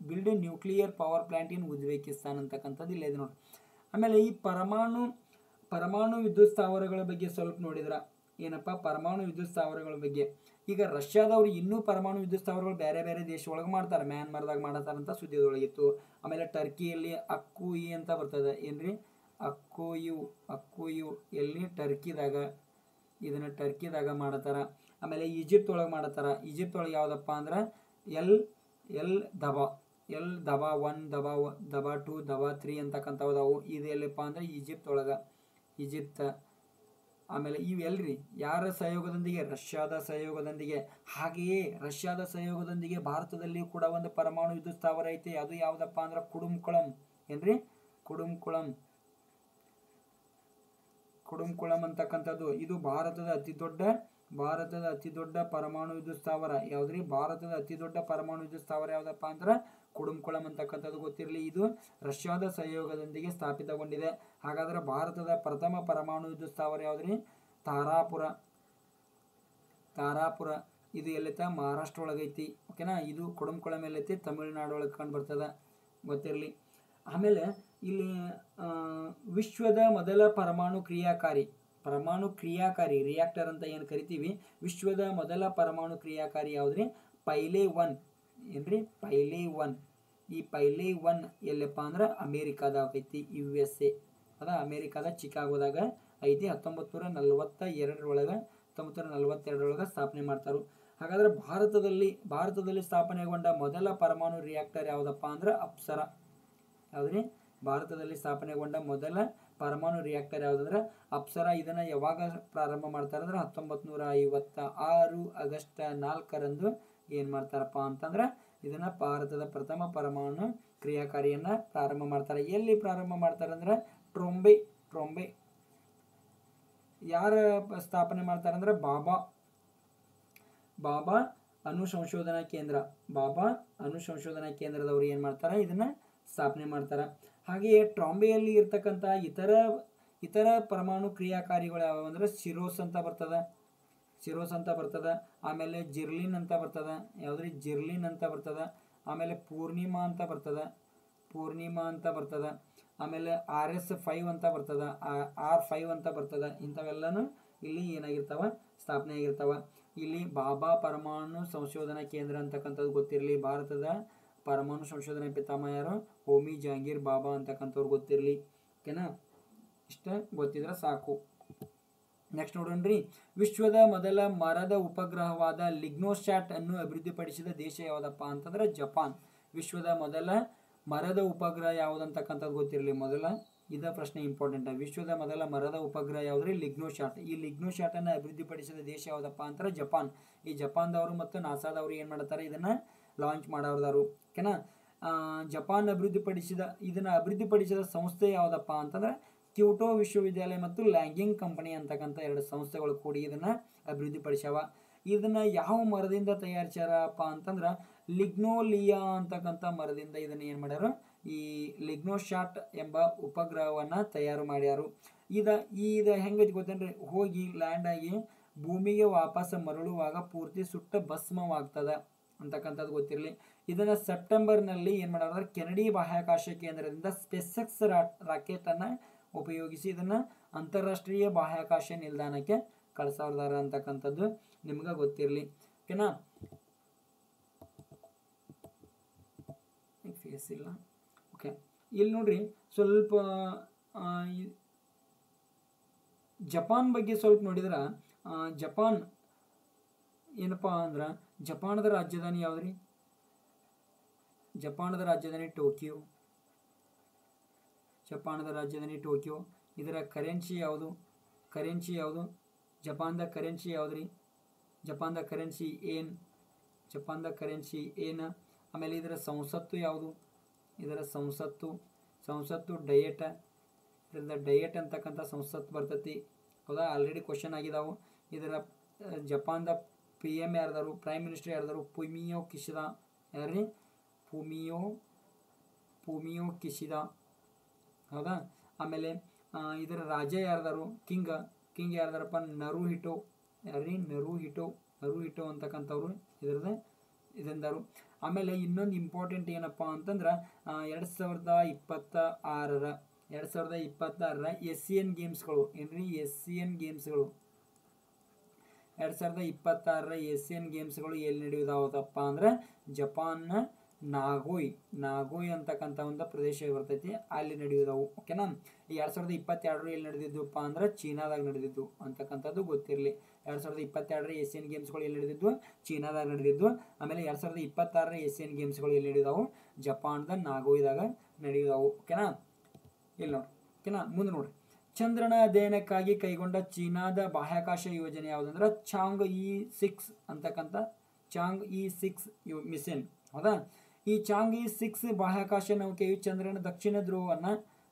build nuclear power plant in Uzbekistan ಅಂತಕ್ಕಂಥದ್ದು ಇಲ್ಲ ಇದೆ ನೋಡಿ. ಆಮೇಲೆ ಈ ಪರಮಾಣು ವಿದ್ಯುತ್ ಸ್ಥಾವರಗಳ ಬಗ್ಗೆ ಸ್ವಲ್ಪ ನೋಡಿದ್ರ ಏನಪ್ಪ, ಪರಮಾಣು ವಿದ್ಯುತ್ ಸ್ಥಾವರಗಳ ಬಗ್ಗೆ ಈಗ ರಷ್ಯಾದವ್ರು ಇನ್ನೂ ಪರಮಾಣು ವಿದ್ಯುತ್ ಸ್ಥಾವರಗಳು ಬೇರೆ ಬೇರೆ ದೇಶ ಒಳಗೆ ಮಾಡ್ತಾರೆ, ಮ್ಯಾನ್ಮಾರ್ದಾಗ ಮಾಡತ್ತಾರಂತ ಸುದ್ದಿಯೊಳಗಿತ್ತು. ಆಮೇಲೆ ಟರ್ಕಿಯಲ್ಲಿ ಅಕ್ಕೂಯಿ ಅಂತ ಬರ್ತದೆ, ಏನ್ರಿ ಅಕ್ಕೂಯು ಎಲ್ಲಿ ಟರ್ಕಿದಾಗ, ಇದನ್ನ ಟರ್ಕಿದಾಗ ಮಾಡತ್ತಾರ. ಆಮೇಲೆ ಈಜಿಪ್ಟ್ ಒಳಗೆ ಮಾಡತ್ತಾರ. ಈಜಿಪ್ಟ್ ಒಳಗೆ ಯಾವುದಪ್ಪ ಅಂದ್ರೆ ಎಲ್ ದಬಾ 1 ದಬಾ 2 ದಬಾ 3 ಅಂತಕ್ಕಂಥವು. ಇದು ಎಲ್ಲಿಪ್ಪ ಅಂದ್ರೆ ಈಜಿಪ್ಟ್. ಆಮೇಲೆ ಇವೆಲ್ರಿ ಯಾರ ಸಹಯೋಗದೊಂದಿಗೆ, ರಷ್ಯಾದ ಸಹಯೋಗದೊಂದಿಗೆ. ಹಾಗೆಯೇ ರಷ್ಯಾದ ಸಹಯೋಗದೊಂದಿಗೆ ಭಾರತದಲ್ಲಿ ಕೂಡ ಒಂದು ಪರಮಾಣು ವಿದ್ಯುತ್ ಸ್ಥಾವರ ಐತಿ. ಅದು ಯಾವುದಪ್ಪ ಅಂದ್ರೆ ಕುಡುಂಕುಳಂ. ಏನ್ರಿ ಕುಡುಂಕುಳಂ ಅಂತಕ್ಕಂಥದ್ದು. ಇದು ಭಾರತದ ಅತಿ ದೊಡ್ಡ ಪರಮಾಣು ವಿದ್ಯುತ್ ಸ್ಥಾವರ. ಯಾವ್ದ್ರಿ, ಭಾರತದ ಅತಿ ದೊಡ್ಡ ಪರಮಾಣು ವಿದ್ಯುತ್ ಸ್ಥಾವರ ಯಾವ್ದಪ್ಪ ಅಂದ್ರೆ ಕುಡುಂಕುಳಂ ಅಂತಕ್ಕಂಥದ್ದು ಗೊತ್ತಿರಲಿ. ಇದು ರಷ್ಯಾದ ಸಹಯೋಗದೊಂದಿಗೆ ಸ್ಥಾಪಿತಗೊಂಡಿದೆ. ಹಾಗಾದ್ರೆ ಭಾರತದ ಪ್ರಥಮ ಪರಮಾಣು ವಿದ್ಯುತ್ ಸ್ಥಾವರ ಯಾವ್ದ್ರಿ, ತಾರಾಪುರ. ಇದು ಎಲ್ಲೈತ, ಮಹಾರಾಷ್ಟ್ರ ಒಳಗೈತಿ. ಓಕೆನಾ, ಇದು ಕುಡುಂಕುಳಂ ಎಲ್ಲೈತಿ, ತಮಿಳುನಾಡು ಒಳಗೆ ಕಂಡು ಬರ್ತದ, ಗೊತ್ತಿರಲಿ. ಆಮೇಲೆ ಇಲ್ಲಿ ವಿಶ್ವದ ಮೊದಲ ಪರಮಾಣು ಕ್ರಿಯಾಕಾರಿ ರಿಯಾಕ್ಟರ್ ಅಂತ ಏನು ಕರಿತೀವಿ, ವಿಶ್ವದ ಮೊದಲ ಪರಮಾಣು ಕ್ರಿಯಾಕಾರಿ ಯಾವ್ದ್ರಿ, ಪೈಲೆ 1. ಏನ್ರಿ, ಪೈಲೆ 1. ಈ ಪೈಲೆ 1 ಎಲ್ಲಪ್ಪ ಅಂದ್ರೆ ಅಮೇರಿಕಾದಾಗ ಐತಿ, USA. ಅದ ಅಮೇರಿಕಾದ ಚಿಕಾಗೋದಾಗ ಐತಿ. 1942 ಸ್ಥಾಪನೆ ಮಾಡ್ತಾರು. ಹಾಗಾದ್ರೆ ಭಾರತದಲ್ಲಿ ಸ್ಥಾಪನೆಗೊಂಡ ಮೊದಲ ಪರಮಾಣು ರಿಯಾಕ್ಟರ್ ಯಾವುದಪ್ಪ ಅಂದ್ರೆ ಅಪ್ಸರ. ಯಾವ್ದ್ರಿ, ಭಾರತದಲ್ಲಿ ಸ್ಥಾಪನೆಗೊಂಡ ಮೊದಲ ಪರಮಾಣು ರಿಯಾಕ್ಟರ್ ಯಾವುದಂದ್ರೆ ಅಪ್ಸರ. ಇದನ್ನ ಯಾವಾಗ ಪ್ರಾರಂಭ ಮಾಡ್ತಾರೆ ಅಂದ್ರೆ 1956 ಆಗಸ್ಟ್ 4ರಂದು ಏನ್ ಮಾಡ್ತಾರಪ್ಪ ಅಂತಂದ್ರೆ ಇದನ್ನ ಭಾರತದ ಪ್ರಥಮ ಪರಮಾಣು ಕ್ರಿಯಾಕಾರಿಯನ್ನ ಪ್ರಾರಂಭ ಮಾಡ್ತಾರೆ. ಎಲ್ಲಿ ಪ್ರಾರಂಭ ಮಾಡ್ತಾರೆ ಅಂದ್ರೆ ಟ್ರೊಂಬೆ. ಯಾರ ಸ್ಥಾಪನೆ ಮಾಡ್ತಾರೆ ಅಂದ್ರೆ ಬಾಬಾ ಅಣು ಸಂಶೋಧನಾ ಕೇಂದ್ರದವರು ಏನ್ ಮಾಡ್ತಾರೆ, ಇದನ್ನ ಸ್ಥಾಪನೆ ಮಾಡ್ತಾರ. ಹಾಗೆಯೇ ಟ್ರಾಂಬೆಯಲ್ಲಿ ಇರ್ತಕ್ಕಂಥ ಇತರ ಪರಮಾಣು ಕ್ರಿಯಾಕಾರಿಗಳು ಯಾವ್ಯಾವ ಅಂದ್ರೆ ಸಿರೋಸ್ ಅಂತ ಬರ್ತದ. ಆಮೇಲೆ ಜಿರ್ಲಿನ್ ಅಂತ ಬರ್ತದ. ಯಾವ್ದ್ರಿ, ಜಿರ್ಲಿನ್ ಅಂತ ಬರ್ತದ. ಆಮೇಲೆ ಪೂರ್ಣಿಮಾ ಅಂತ ಬರ್ತದ. ಆಮೇಲೆ RS5 ಅಂತ ಬರ್ತದ, R5 ಅಂತ ಬರ್ತದ. ಇಂಥವೆಲ್ಲನೂ ಇಲ್ಲಿ ಏನಾಗಿರ್ತಾವ, ಸ್ಥಾಪನೆ ಆಗಿರ್ತಾವ. ಇಲ್ಲಿ ಬಾಬಾ ಪರಮಾಣು ಸಂಶೋಧನಾ ಕೇಂದ್ರ ಅಂತಕ್ಕಂಥದ್ದು ಗೊತ್ತಿರಲಿ. ಭಾರತದ ಪರಮಾಣು ಸಂಶೋಧನಾ ಪಿತಾಮಹ ಯಾರು, ಹೋಮಿ ಜಹಾಂಗೀರ್ ಬಾಬಾ ಅಂತಕ್ಕಂಥವ್ರು ಗೊತ್ತಿರಲಿ. ಓಕೆನಾ, ಇಷ್ಟ ಗೊತ್ತಿದ್ರೆ ಸಾಕು. ನೆಕ್ಸ್ಟ್ ನೋಡೋಣ್ರಿ. ವಿಶ್ವದ ಮೊದಲ ಮರದ ಉಪಗ್ರಹವಾದ ಲಿಗ್ನೋಸ್ಯಾಟ್ ಅನ್ನು ಅಭಿವೃದ್ಧಿಪಡಿಸಿದ ದೇಶ ಯಾವುದಪ್ಪ ಅಂತಂದ್ರೆ ಜಪಾನ್. ವಿಶ್ವದ ಮೊದಲ ಮರದ ಉಪಗ್ರಹ ಯಾವುದಂತಕ್ಕಂಥದ್ದು ಗೊತ್ತಿರಲಿ. ಮೊದಲ ಇದ ಪ್ರಶ್ನೆ ಇಂಪಾರ್ಟೆಂಟ್. ವಿಶ್ವದ ಮೊದಲ ಮರದ ಉಪಗ್ರಹ ಯಾವುದ್ರಿ? ಲಿಗ್ನೋಶಾಟ್. ಈ ಲಿಗ್ನೋಶಾಟನ್ನು ಅಭಿವೃದ್ಧಿಪಡಿಸಿದ ದೇಶ ಯಾವುದಪ್ಪ ಅಂತಾರೆ? ಜಪಾನ್. ಈ ಜಪಾನ್ದವರು ಮತ್ತು ನಾಸಾದವರು ಏನು ಮಾಡ್ತಾರೆ? ಇದನ್ನು ಲಾಂಚ್ ಮಾಡೋರ್ದಾರು. ಓಕೆನಾ? ಜಪಾನ್ ಇದನ್ನು ಅಭಿವೃದ್ಧಿಪಡಿಸಿದ ಸಂಸ್ಥೆ ಯಾವುದಪ್ಪ ಅಂತಂದ್ರೆ ಕ್ಯೋಟೋ ವಿಶ್ವವಿದ್ಯಾಲಯ ಮತ್ತು ಲ್ಯಾಂಗಿಂಗ್ ಕಂಪನಿ ಅಂತಕ್ಕಂಥ 2 ಸಂಸ್ಥೆಗಳು ಕೂಡಿ ಇದನ್ನು ಅಭಿವೃದ್ಧಿಪಡಿಸ್ಯಾವ. ಇದನ್ನು ಯಾವ ಮರದಿಂದ ತಯಾರಿಸ್ಯಾರಪ್ಪ ಅಂತಂದ್ರೆ ಲಿಗ್ನೋಲಿಯಾ ಅಂತಕ್ಕಂಥ ಮರದಿಂದ ಇದನ್ನು ಏನು ಮಾಡ್ಯಾರು? ಈ ಲಿಗ್ನೋಶಾಟ್ ಎಂಬ ಉಪಗ್ರಹವನ್ನು ತಯಾರು ಮಾಡ್ಯಾರು. ಇದು ಹೆಂಗೈತಿ ಗೊತ್ತೇನ್ರಿ? ಹೋಗಿ ಲ್ಯಾಂಡ್ ಆಗಿ ಭೂಮಿಗೆ ವಾಪಸ್ ಮರಳುವಾಗ ಪೂರ್ತಿ ಸುಟ್ಟ ಭಸ್ಮವಾಗ್ತದ ಅಂತಕ್ಕಂಥದ್ದು ಗೊತ್ತಿರಲಿ. ಇದನ್ನು ಸೆಪ್ಟೆಂಬರ್ನಲ್ಲಿ ಏನು ಮಾಡೋದ್ರೆ ಕೆನಡಿ ಬಾಹ್ಯಾಕಾಶ ಕೇಂದ್ರದಿಂದ ಸ್ಪೇಸ್ಎಕ್ಸ್ ರಾಕೆಟನ್ನು ಉಪಯೋಗಿಸಿ ಇದನ್ನು ಅಂತಾರಾಷ್ಟ್ರೀಯ ಬಾಹ್ಯಾಕಾಶ ನಿಲ್ದಾಣಕ್ಕೆ ಕಳಿಸೋರ್ದಾರ ಅಂತಕ್ಕಂಥದ್ದು ನಿಮ್ಗೆ ಗೊತ್ತಿರಲಿ. ಓಕೆನಾ? ಫೇಸ್ ಇಲ್ಲ. ಓಕೆ, ಇಲ್ಲಿ ನೋಡ್ರಿ ಸ್ವಲ್ಪ ಜಪಾನ್ ಬಗ್ಗೆ ಸ್ವಲ್ಪ ನೋಡಿದ್ರೆ ಜಪಾನ್ ಏನಪ್ಪ ಅಂದ್ರೆ ಜಪಾನದ ರಾಜಧಾನಿ ಯಾವ್ದ್ರಿ? ಜಪಾನದ ರಾಜಧಾನಿ ಟೋಕಿಯೋ. ಜಪಾನದ ರಾಜಧಾನಿ ಟೋಕಿಯೋ. ಇದರ ಕರೆನ್ಸಿ ಯಾವುದು? ಜಪಾನ್ದ ಕರೆನ್ಸಿ ಯಾವುದ್ರಿ? ಜಪಾನ್ದ ಕರೆನ್ಸಿ ಏನ್? ಜಪಾನ್ದ ಕರೆನ್ಸಿ ಏನು? ಆಮೇಲೆ ಇದರ ಸಂಸತ್ತು ಯಾವುದು? ಇದರ ಸಂಸತ್ತು ಡಯೇಟ. ಇದರಿಂದ ಡಯೇಟ್ ಅಂತಕ್ಕಂಥ ಸಂಸತ್ತು ಬರ್ತೈತಿ. ಹೌದಾ? ಆಲ್ರೆಡಿ ಕ್ವಶನ್ ಆಗಿದಾವು. ಇದರ ಜಪಾನ್ದ PM ಯಾರ್ದಾರು? ಪ್ರೈಮ್ ಮಿನಿಸ್ಟರ್ ಯಾರ್ದಾರು? Fumio Kishida. ಯಾರ್ರಿ? ಫುಮಿಯೋ ಕಿಶಿದಾ. ಹೌದಾ? ಆಮೇಲೆ ಇದರ ರಾಜ ಯಾರ್ದಾರು? ಕಿಂಗ್ ಯಾರ್ದಾರಪ್ಪ? ನರುಹಿಟೋ. ಯಾರ್ರಿ? ನರುಹಿಟೋ ಅಂತಕ್ಕಂಥವ್ರು ಇದರಿಂದಾರು. ಆಮೇಲೆ ಇನ್ನೊಂದು ಇಂಪಾರ್ಟೆಂಟ್ ಏನಪ್ಪ ಅಂತಂದ್ರೆ 2026ರ ಏಷ್ಯನ್ ಗೇಮ್ಸ್ಗಳು ಏನ್ರಿ? ಏಷ್ಯನ್ ಗೇಮ್ಸ್ಗಳು 2026ರ ಏಷ್ಯನ್ ಗೇಮ್ಸ್ಗಳು ಎಲ್ಲಿ ನಡೆಯುವುದಾವದಪ್ಪ ಅಂದ್ರೆ ಜಪಾನ್ನ ನಾಗೋಯ್ ಅಂತಕ್ಕಂಥ ಒಂದು ಪ್ರದೇಶ ಬರ್ತೈತಿ, ಅಲ್ಲಿ ನಡೆಯುವುದಾವು. ಓಕೆನಾ? ಈ 2022 ಎಲ್ಲಿ ನಡೆದಿದ್ದುಪ್ಪ ಅಂದ್ರೆ ಚೀನಾದಾಗ ನಡೆದಿದ್ದು ಅಂತಕ್ಕಂಥದ್ದು ಗೊತ್ತಿರಲಿ. 2022ರ ಏಷ್ಯನ್ ಗೇಮ್ಸ್ಗಳು ಎಲ್ಲಿ ನಡೆದಿದ್ದು? ಚೀನಾದಾಗ ನಡೆದಿದ್ದು. ಆಮೇಲೆ 2026ರ ಏಷ್ಯನ್ ಗೇಮ್ಸ್ಗಳು ಎಲ್ಲಿ ನಡೆಯುವುದಾವು? ಜಪಾನ್ದ ನಾಗೋಯ್ದಾಗ ನಡೆಯುವುದಾವು. ಓಕೆನಾ? ಇಲ್ಲಿ ನೋಡಿ. ಓಕೆನಾ? ಮುಂದೆ ನೋಡ್ರಿ. ಚಂದ್ರನ ಅಧ್ಯಯನಕ್ಕಾಗಿ ಕೈಗೊಂಡ ಚೀನಾದ ಬಾಹ್ಯಾಕಾಶ ಯೋಜನೆ ಯಾವುದಂದ್ರೆ ಚಾಂಗ್-E6 ಅಂತಕ್ಕಂಥ ಚಾಂಗ್-E6 ಮಿಷನ್. ಹೌದಾ? ಈ ಚಾಂಗ್-E6 ಬಾಹ್ಯಾಕಾಶ ನೌಕೆಯು ಚಂದ್ರನ ದಕ್ಷಿಣ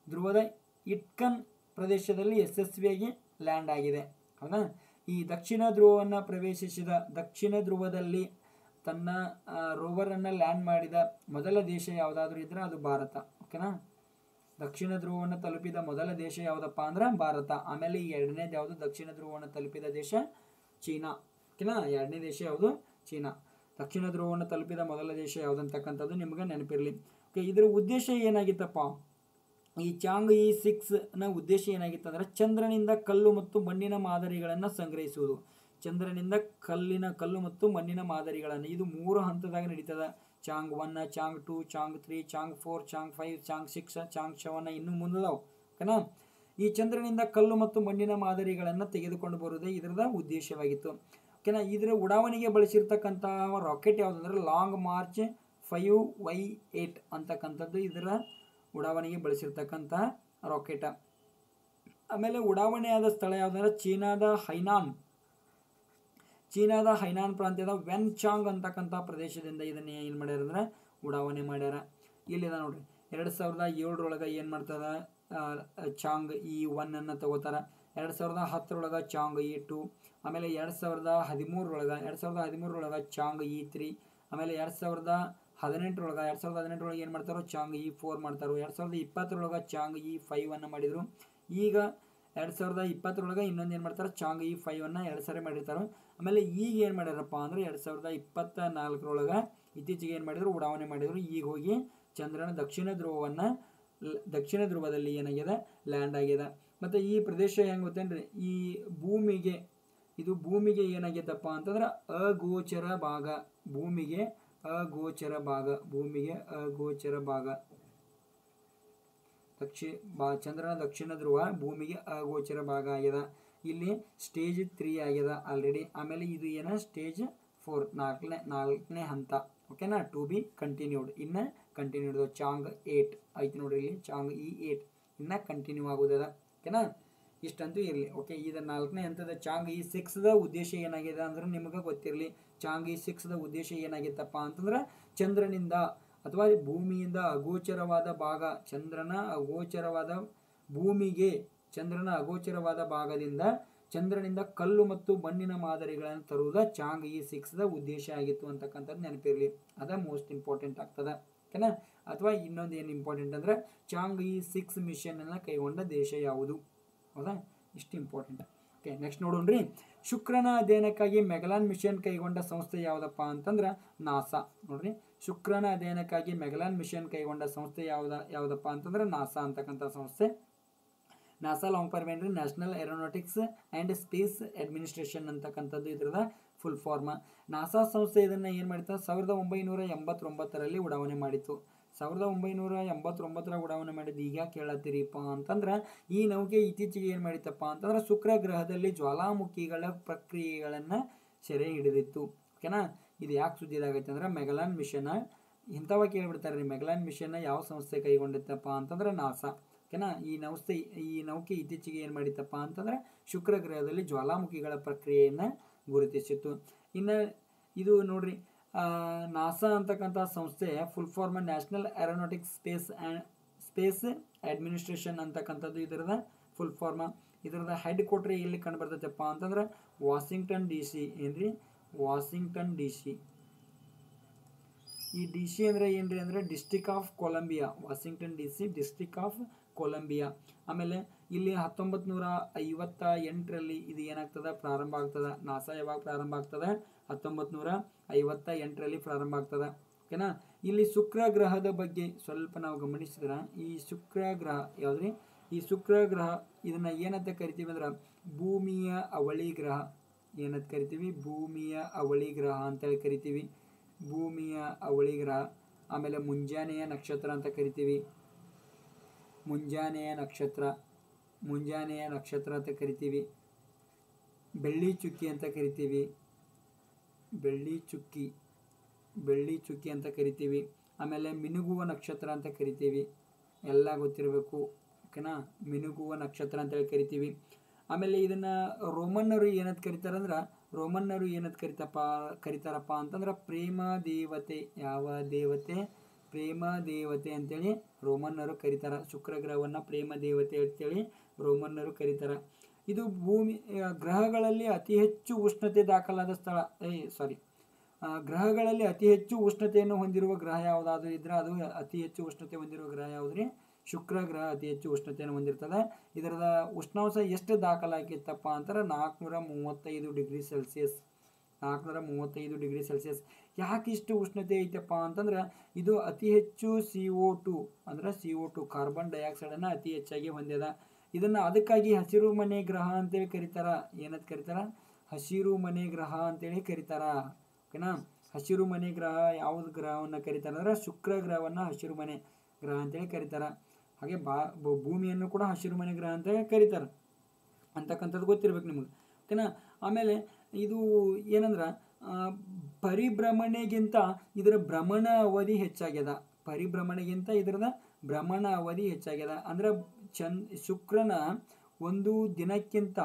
ಧ್ರುವದ ಇಟ್ಕನ್ ಪ್ರದೇಶದಲ್ಲಿ ಯಶಸ್ವಿಯಾಗಿ ಲ್ಯಾಂಡ್ ಆಗಿದೆ. ಹೌದಾ? ಈ ದಕ್ಷಿಣ ಧ್ರುವವನ್ನು ಪ್ರವೇಶಿಸಿದ ದಕ್ಷಿಣ ಧ್ರುವದಲ್ಲಿ ತನ್ನ ರೋವರನ್ನು ಲ್ಯಾಂಡ್ ಮಾಡಿದ ಮೊದಲ ದೇಶ ಯಾವುದಾದ್ರೂ ಇದ್ರೆ ಅದು ಭಾರತ. ಓಕೆನಾ? ದಕ್ಷಿಣ ಧ್ರುವವನ್ನು ತಲುಪಿದ ಮೊದಲ ದೇಶ ಯಾವುದಪ್ಪ ಅಂದ್ರೆ ಭಾರತ. ಆಮೇಲೆ ಈ ಎರಡನೇದು ಯಾವುದು? ದಕ್ಷಿಣ ಧ್ರುವವನ್ನು ತಲುಪಿದ ದೇಶ ಚೀನಾ. ಓಕೆನಾ? ಎರಡನೇ ದೇಶ ಯಾವುದು? ಚೀನಾ. ದಕ್ಷಿಣ ಧ್ರುವವನ್ನು ತಲುಪಿದ ಮೊದಲ ದೇಶ ಯಾವುದಂತಕ್ಕಂಥದ್ದು ನಿಮ್ಗೆ ನೆನಪಿರಲಿ. ಓಕೆ, ಇದರ ಉದ್ದೇಶ ಏನಾಗಿತ್ತಪ್ಪ? ಈ ಚಾಂಗ್-E6ನ ಉದ್ದೇಶ ಏನಾಗಿತ್ತು ಅಂದ್ರೆ ಚಂದ್ರನಿಂದ ಕಲ್ಲು ಮತ್ತು ಮಣ್ಣಿನ ಮಾದರಿಗಳನ್ನು ಸಂಗ್ರಹಿಸುವುದು. ಚಂದ್ರನಿಂದ ಕಲ್ಲು ಮತ್ತು ಮಣ್ಣಿನ ಮಾದರಿಗಳನ್ನು, ಇದು 3 ಹಂತದಾಗ ನಡೀತದ. ಚಾಂಗ್-1, ಚಾಂಗ್-2, ಚಾಂಗ್-3, ಚಾಂಗ್-4, ಚಾಂಗ್-5, ಚಾಂಗ್-6, ಚಾಂಗ್-7 ಇನ್ನೂ ಮುಂದದಾವು. ಓಕೆನಾ? ಈ ಚಂದ್ರನಿಂದ ಕಲ್ಲು ಮತ್ತು ಮಣ್ಣಿನ ಮಾದರಿಗಳನ್ನು ತೆಗೆದುಕೊಂಡು ಬರುವುದೇ ಇದರದ ಉದ್ದೇಶವಾಗಿತ್ತು. ಓಕೆನಾ? ಇದರ ಉಡಾವಣೆಗೆ ಬಳಸಿರ್ತಕ್ಕಂಥ ರಾಕೆಟ್ ಯಾವುದಂದ್ರೆ ಲಾಂಗ್ ಮಾರ್ಚ್ 5Y8 ಅಂತಕ್ಕಂಥದ್ದು ಇದರ ಉಡಾವಣೆಗೆ ಬಳಸಿರ್ತಕ್ಕಂಥ ರಾಕೆಟ್. ಆಮೇಲೆ ಉಡಾವಣೆಯಾದ ಸ್ಥಳ ಯಾವುದಂದ್ರೆ ಚೀನಾದ ಹೈನಾನ್ ಪ್ರಾಂತ್ಯದ ವೆನ್ಚಾಂಗ್ ಅಂತಕ್ಕಂಥ ಪ್ರದೇಶದಿಂದ ಇದನ್ನ ಏನು ಮಾಡ್ಯಾರ ಅಂದ್ರೆ ಉಡಾವಣೆ ಮಾಡ್ಯಾರ. ಇಲ್ಲಿದ ನೋಡ್ರಿ. 2007ರೊಳಗೆ ಏನು ಮಾಡ್ತಾರ? ಚಾಂಗ್-E1 ಅನ್ನು ತಗೋತಾರ. 2010ರೊಳಗೆ ಚಾಂಗ್-E2. ಆಮೇಲೆ 2013ರೊಳಗೆ ಚಾಂಗ್-E3. ಆಮೇಲೆ 2018ರೊಳಗೆ ಏನು ಮಾಡ್ತಾರೋ ಚಾಂಗ್-E4 ಮಾಡ್ತಾರೋ. 2020ರೊಳಗೆ ಚಾಂಗ್-E5 ಅನ್ನು ಮಾಡಿದರು. ಈಗ 2020ರೊಳಗೆ ಇನ್ನೊಂದು ಏನು ಮಾಡ್ತಾರೆ? ಚಾಂಗ್-E5 ಅನ್ನು 2 ಸಾರಿ ಮಾಡಿರ್ತಾರೆ. ಆಮೇಲೆ ಈಗ ಏನು ಮಾಡ್ಯಾರಪ್ಪ ಅಂದ್ರೆ 2024ರೊಳಗೆ ಇತ್ತೀಚೆಗೆ ಏನು ಮಾಡಿದ್ರು? ಉಡಾವಣೆ ಮಾಡಿದರು. ಈಗ ಹೋಗಿ ಚಂದ್ರನ ದಕ್ಷಿಣ ಧ್ರುವದಲ್ಲಿ ಏನಾಗಿದೆ? ಲ್ಯಾಂಡ್ ಆಗಿದೆ. ಮತ್ತು ಈ ಪ್ರದೇಶ ಹೆಂಗೆ ಗೊತ್ತೇನ್ರಿ? ಈ ಭೂಮಿಗೆ ಏನಾಗಿತ್ತಪ್ಪ ಅಂತಂದ್ರೆ ಅಗೋಚರ ಭಾಗ. ಭೂಮಿಗೆ ಅಗೋಚರ ಭಾಗ. ಚಂದ್ರನ ದಕ್ಷಿಣ ಧ್ರುವ ಭೂಮಿಗೆ ಅಗೋಚರ ಭಾಗ ಆಗ್ಯದ. ಇಲ್ಲಿ ಸ್ಟೇಜ್ 3 ಆಗ್ಯದ ಆಲ್ರೆಡಿ. ಆಮೇಲೆ ಇದು ಸ್ಟೇಜ್ 4 4ನೇ ಹಂತ. ಓಕೆನಾ. ಟು ಬಿ ಕಂಟಿನ್ಯೂಡ್, ಇನ್ನು ಕಂಟಿನ್ಯೂಡ್ ಚಾಂಗ್ 8 ಐತಿ ನೋಡ್ರಿ ಇಲ್ಲಿ ಚಾಂಗ್ E8 ಇನ್ನು ಕಂಟಿನ್ಯೂ ಆಗೋದದ. ಓಕೆನಾ, ಇಷ್ಟಂತೂ ಇರಲಿ. ಓಕೆ, ಇದು 4ನೇ ಹಂತದ ಚಾಂಗ್ E6ದ ಉದ್ದೇಶ ಏನಾಗಿದೆ ಅಂದ್ರೆ ನಿಮಗೆ ಗೊತ್ತಿರಲಿ. ಚಾಂಗ್ E6ದ ಉದ್ದೇಶ ಏನಾಗಿತ್ತಪ್ಪ ಅಂತಂದ್ರೆ ಚಂದ್ರನಿಂದ ಅಥವಾ ಭೂಮಿಯಿಂದ ಅಗೋಚರವಾದ ಭಾಗ, ಚಂದ್ರನ ಅಗೋಚರವಾದ ಭಾಗದಿಂದ ಚಂದ್ರನಿಂದ ಕಲ್ಲು ಮತ್ತು ಮಣ್ಣಿನ ಮಾದರಿಗಳನ್ನು ತರುವುದ ಚಾಂಗ್ E6ದ ಉದ್ದೇಶ ಆಗಿತ್ತು ಅಂತಕ್ಕಂಥದ್ದು ನೆನಪಿರಲಿ. ಅದ ಮೋಸ್ಟ್ ಇಂಪಾರ್ಟೆಂಟ್ ಆಗ್ತದೆ. ಓಕೆನಾ, ಅಥವಾ ಇನ್ನೊಂದು ಏನು ಇಂಪಾರ್ಟೆಂಟ್ ಅಂದ್ರೆ ಚಾಂಗ್ E6 ಮಿಷನ್ ಅನ್ನು ಕೈಗೊಂಡ ದೇಶ ಯಾವುದು? ಹೌದಾ, ಇಷ್ಟು ಇಂಪಾರ್ಟೆಂಟ್. Okay, next ನೋಡೋಣ್ರಿ. ಶುಕ್ರನ ಅಧ್ಯಯನಕ್ಕಾಗಿ ಮೆಗಲಾನ್ ಮಿಷನ್ ಕೈಗೊಂಡ ಸಂಸ್ಥೆ ಯಾವುದಪ್ಪ ಅಂತಂದ್ರೆ ನಾಸಾ. ನೋಡ್ರಿ, ಶುಕ್ರನ ಅಧ್ಯಯನಕ್ಕಾಗಿ ಮೆಗಲಾನ್ ಮಿಷನ್ ಕೈಗೊಂಡ ಸಂಸ್ಥೆ ಯಾವುದಪ್ಪ ಅಂತಂದ್ರೆ ನಾಸಾ ಅಂತಕ್ಕಂಥ ಸಂಸ್ಥೆ. ನಾಸಾ ಲಾಂಗ್ ಫಾರ್ಮ್ ಏನ್ರಿ, national aeronautics and space Administration ಅಂತಕ್ಕಂಥದ್ದು ಇದರದ ಫುಲ್ ಫಾರ್ಮ್. ನಾಸಾ ಸಂಸ್ಥೆ ಇದನ್ನು ಏನು ಮಾಡಿತ್ತು 1989ರಲ್ಲಿ ಉಡಾವಣೆ ಮಾಡಿತ್ತು. 1989ರ ಉಡಾವಣೆ ಮಾಡಿದ್ದು ಈಗ ಕೇಳತ್ತೀರಿಪ್ಪ ಅಂತಂದ್ರೆ ಈ ನೌಕೆ ಇತ್ತೀಚೆಗೆ ಏನು ಮಾಡಿತ್ತಪ್ಪ ಅಂತಂದ್ರೆ ಶುಕ್ರ ಗ್ರಹದಲ್ಲಿ ಜ್ವಾಲಾಮುಖಿಗಳ ಪ್ರಕ್ರಿಯೆಗಳನ್ನು ಸೆರೆ ಹಿಡಿದಿತ್ತು. ಓಕೆನಾ, ಇದು ಯಾಕೆ ಸುದ್ದಿದಾಗೈತೆ ಅಂದ್ರೆ ಮೆಗಲಾನ್ ಮಿಷನ್ ಇಂಥವ ಕೇಳಿಬಿಡ್ತಾರೆ ರೀ. ಮೆಗಲಾನ್ ಮಿಷನ್ ಯಾವ ಸಂಸ್ಥೆ ಕೈಗೊಂಡಿತ್ತಪ್ಪ ಅಂತಂದ್ರೆ ನಾಸಾ. ಓಕೆನಾ, ಈ ನೌಕೆ ಇತ್ತೀಚೆಗೆ ಏನು ಮಾಡಿತ್ತಪ್ಪ ಅಂತಂದ್ರೆ ಶುಕ್ರ ಗ್ರಹದಲ್ಲಿ ಜ್ವಾಲಾಮುಖಿಗಳ ಪ್ರಕ್ರಿಯೆಯನ್ನು ಗುರುತಿಸಿತ್ತು. ಇನ್ನು ಇದು ನೋಡ್ರಿ, ನಾಸಾ ಅಂತಕ್ಕಂಥ ಸಂಸ್ಥೆ full form National Aeronautics Space Administration ಅಂತಕ್ಕಂಥದ್ದು ಇದರದ ಫುಲ್ ಫಾರ್ಮ್. ಇದರದ ಹೆಡ್ ಕ್ವಾರ್ಟರ್ ಎಲ್ಲಿ ಕಂಡು ಬರ್ತೈತಪ್ಪ ಅಂತಂದ್ರೆ ವಾಷಿಂಗ್ಟನ್ DC. ಏನ್ರಿ, ವಾಷಿಂಗ್ಟನ್ DC. ಈ DC ಅಂದ್ರೆ ಏನ್ರಿ ಅಂದ್ರೆ district of Columbia. Washington DC district of Columbia. ಆಮೇಲೆ ಇಲ್ಲಿ 1958ರಲ್ಲಿ ಇದು ಏನಾಗ್ತದೆ ಪ್ರಾರಂಭ ಆಗ್ತದೆ. ನಾಸಾ ಯಾವಾಗ ಪ್ರಾರಂಭ ಆಗ್ತದೆ? 1958ರಲ್ಲಿ ಪ್ರಾರಂಭ ಆಗ್ತದೆ. ಓಕೆನಾ, ಇಲ್ಲಿ ಶುಕ್ರ ಗ್ರಹದ ಬಗ್ಗೆ ಸ್ವಲ್ಪ ನಾವು ಗಮನಿಸಿದ್ರೆ ಈ ಶುಕ್ರ ಗ್ರಹ ಯಾವ್ದ್ರಿ? ಈ ಶುಕ್ರ ಗ್ರಹ ಇದನ್ನ ಏನಂತ ಕರಿತೀವಿ ಅಂದ್ರೆ ಭೂಮಿಯ ಅವಳಿ ಗ್ರಹ. ಏನಂತ ಕರಿತೀವಿ? ಭೂಮಿಯ ಅವಳಿ ಗ್ರಹ ಅಂತೇಳಿ ಕರಿತೀವಿ. ಭೂಮಿಯ ಅವಳಿ ಗ್ರಹ. ಆಮೇಲೆ ಮುಂಜಾನೆಯ ನಕ್ಷತ್ರ ಅಂತ ಕರಿತೀವಿ. ಮುಂಜಾನೆಯ ನಕ್ಷತ್ರ ಅಂತ ಕರಿತೀವಿ. ಬೆಳ್ಳಿ ಚುಕ್ಕಿ ಅಂತ ಕರಿತೀವಿ. ಬೆಳ್ಳಿ ಚುಕ್ಕಿ ಅಂತ ಕರಿತೀವಿ. ಆಮೇಲೆ ಮಿನುಗುವ ನಕ್ಷತ್ರ ಅಂತ ಕರಿತೀವಿ. ಎಲ್ಲ ಗೊತ್ತಿರಬೇಕು. ಓಕೆನಾ, ಮಿನುಗುವ ನಕ್ಷತ್ರ ಅಂತೇಳಿ ಕರಿತೀವಿ. ಆಮೇಲೆ ಇದನ್ನ ರೋಮನ್ನರು ಏನಂತ ಕರಿತಾರಂದ್ರೆ ಕರಿತಾರಪ್ಪ ಅಂತಂದ್ರೆ ಪ್ರೇಮ ದೇವತೆ. ಯಾವ ದೇವತೆ? ಪ್ರೇಮ ದೇವತೆ ಅಂತೇಳಿ ರೋಮನ್ನರು ಕರೀತಾರೆ. ಶುಕ್ರ ಗ್ರಹವನ್ನು ಪ್ರೇಮ ದೇವತೆ ಅಂತೇಳಿ ರೋಮನ್ನರು ಕರೀತಾರೆ. ಇದು ಗ್ರಹಗಳಲ್ಲಿ ಅತಿ ಹೆಚ್ಚು ಉಷ್ಣತೆ ದಾಖಲಾದ ಸ್ಥಳ. ಗ್ರಹಗಳಲ್ಲಿ ಅತಿ ಹೆಚ್ಚು ಉಷ್ಣತೆಯನ್ನು ಹೊಂದಿರುವ ಗ್ರಹ ಯಾವುದಾದ್ರೂ ಇದ್ರೆ ಅದು ಅತಿ ಹೆಚ್ಚು ಉಷ್ಣತೆ ಹೊಂದಿರುವ ಗ್ರಹ ಯಾವುದ್ರಿ? ಶುಕ್ರ ಗ್ರಹ ಅತಿ ಹೆಚ್ಚು ಉಷ್ಣತೆಯನ್ನು ಹೊಂದಿರ್ತದೆ. ಇದರದ ಉಷ್ಣಾಂಶ ಎಷ್ಟು ದಾಖಲಾಗಿತ್ತಪ್ಪ ಅಂತಾರೆ 435 ಡಿಗ್ರಿ ಸೆಲ್ಸಿಯಸ್. 435 degree Celsius. ಯಾಕೆ ಇಷ್ಟು ಉಷ್ಣತೆ ಐತಪ್ಪ ಅಂತಂದ್ರೆ ಇದು ಅತಿ ಹೆಚ್ಚು CO2 ಅಂದ್ರೆ CO2 ಕಾರ್ಬನ್ ಡೈಆಕ್ಸೈಡನ್ನು ಅತಿ ಹೆಚ್ಚಾಗಿ ಹೊಂದಿದ. ಇದನ್ನು ಅದಕ್ಕಾಗಿ ಹಸಿರು ಮನೆ ಗ್ರಹ ಅಂತೇಳಿ ಕರೀತಾರ. ಏನಂತ ಕರೀತಾರ? ಹಸಿರು ಮನೆ ಗ್ರಹ ಅಂತೇಳಿ ಕರೀತಾರ. ಓಕೆನಾ, ಹಸಿರು ಮನೆ ಗ್ರಹ ಯಾವ್ದು ಗ್ರಹವನ್ನು ಕರೀತಾರೆ ಅಂದ್ರೆ ಶುಕ್ರ ಗ್ರಹವನ್ನು ಹಸಿರು ಮನೆ ಗ್ರಹ ಅಂತೇಳಿ ಕರೀತಾರ. ಹಾಗೆ ಭೂಮಿಯನ್ನು ಕೂಡ ಹಸಿರು ಮನೆ ಗ್ರಹ ಅಂತ ಕರೀತಾರೆ ಅಂತಕ್ಕಂಥದ್ದು ಗೊತ್ತಿರ್ಬೇಕು ನಿಮಗೆ. ಓಕೆನಾ, ಆಮೇಲೆ ಇದು ಏನಂದ್ರೆ ಪರಿಭ್ರಮಣೆಗಿಂತ ಇದರ ಭ್ರಮಣ ಅವಧಿ ಹೆಚ್ಚಾಗ್ಯದ. ಪರಿಭ್ರಮಣೆಗಿಂತ ಇದರದ ಭ್ರಮಣ ಅವಧಿ ಹೆಚ್ಚಾಗ್ಯದ. ಅಂದ್ರೆ ಶುಕ್ರನ ಒಂದು ದಿನಕ್ಕಿಂತ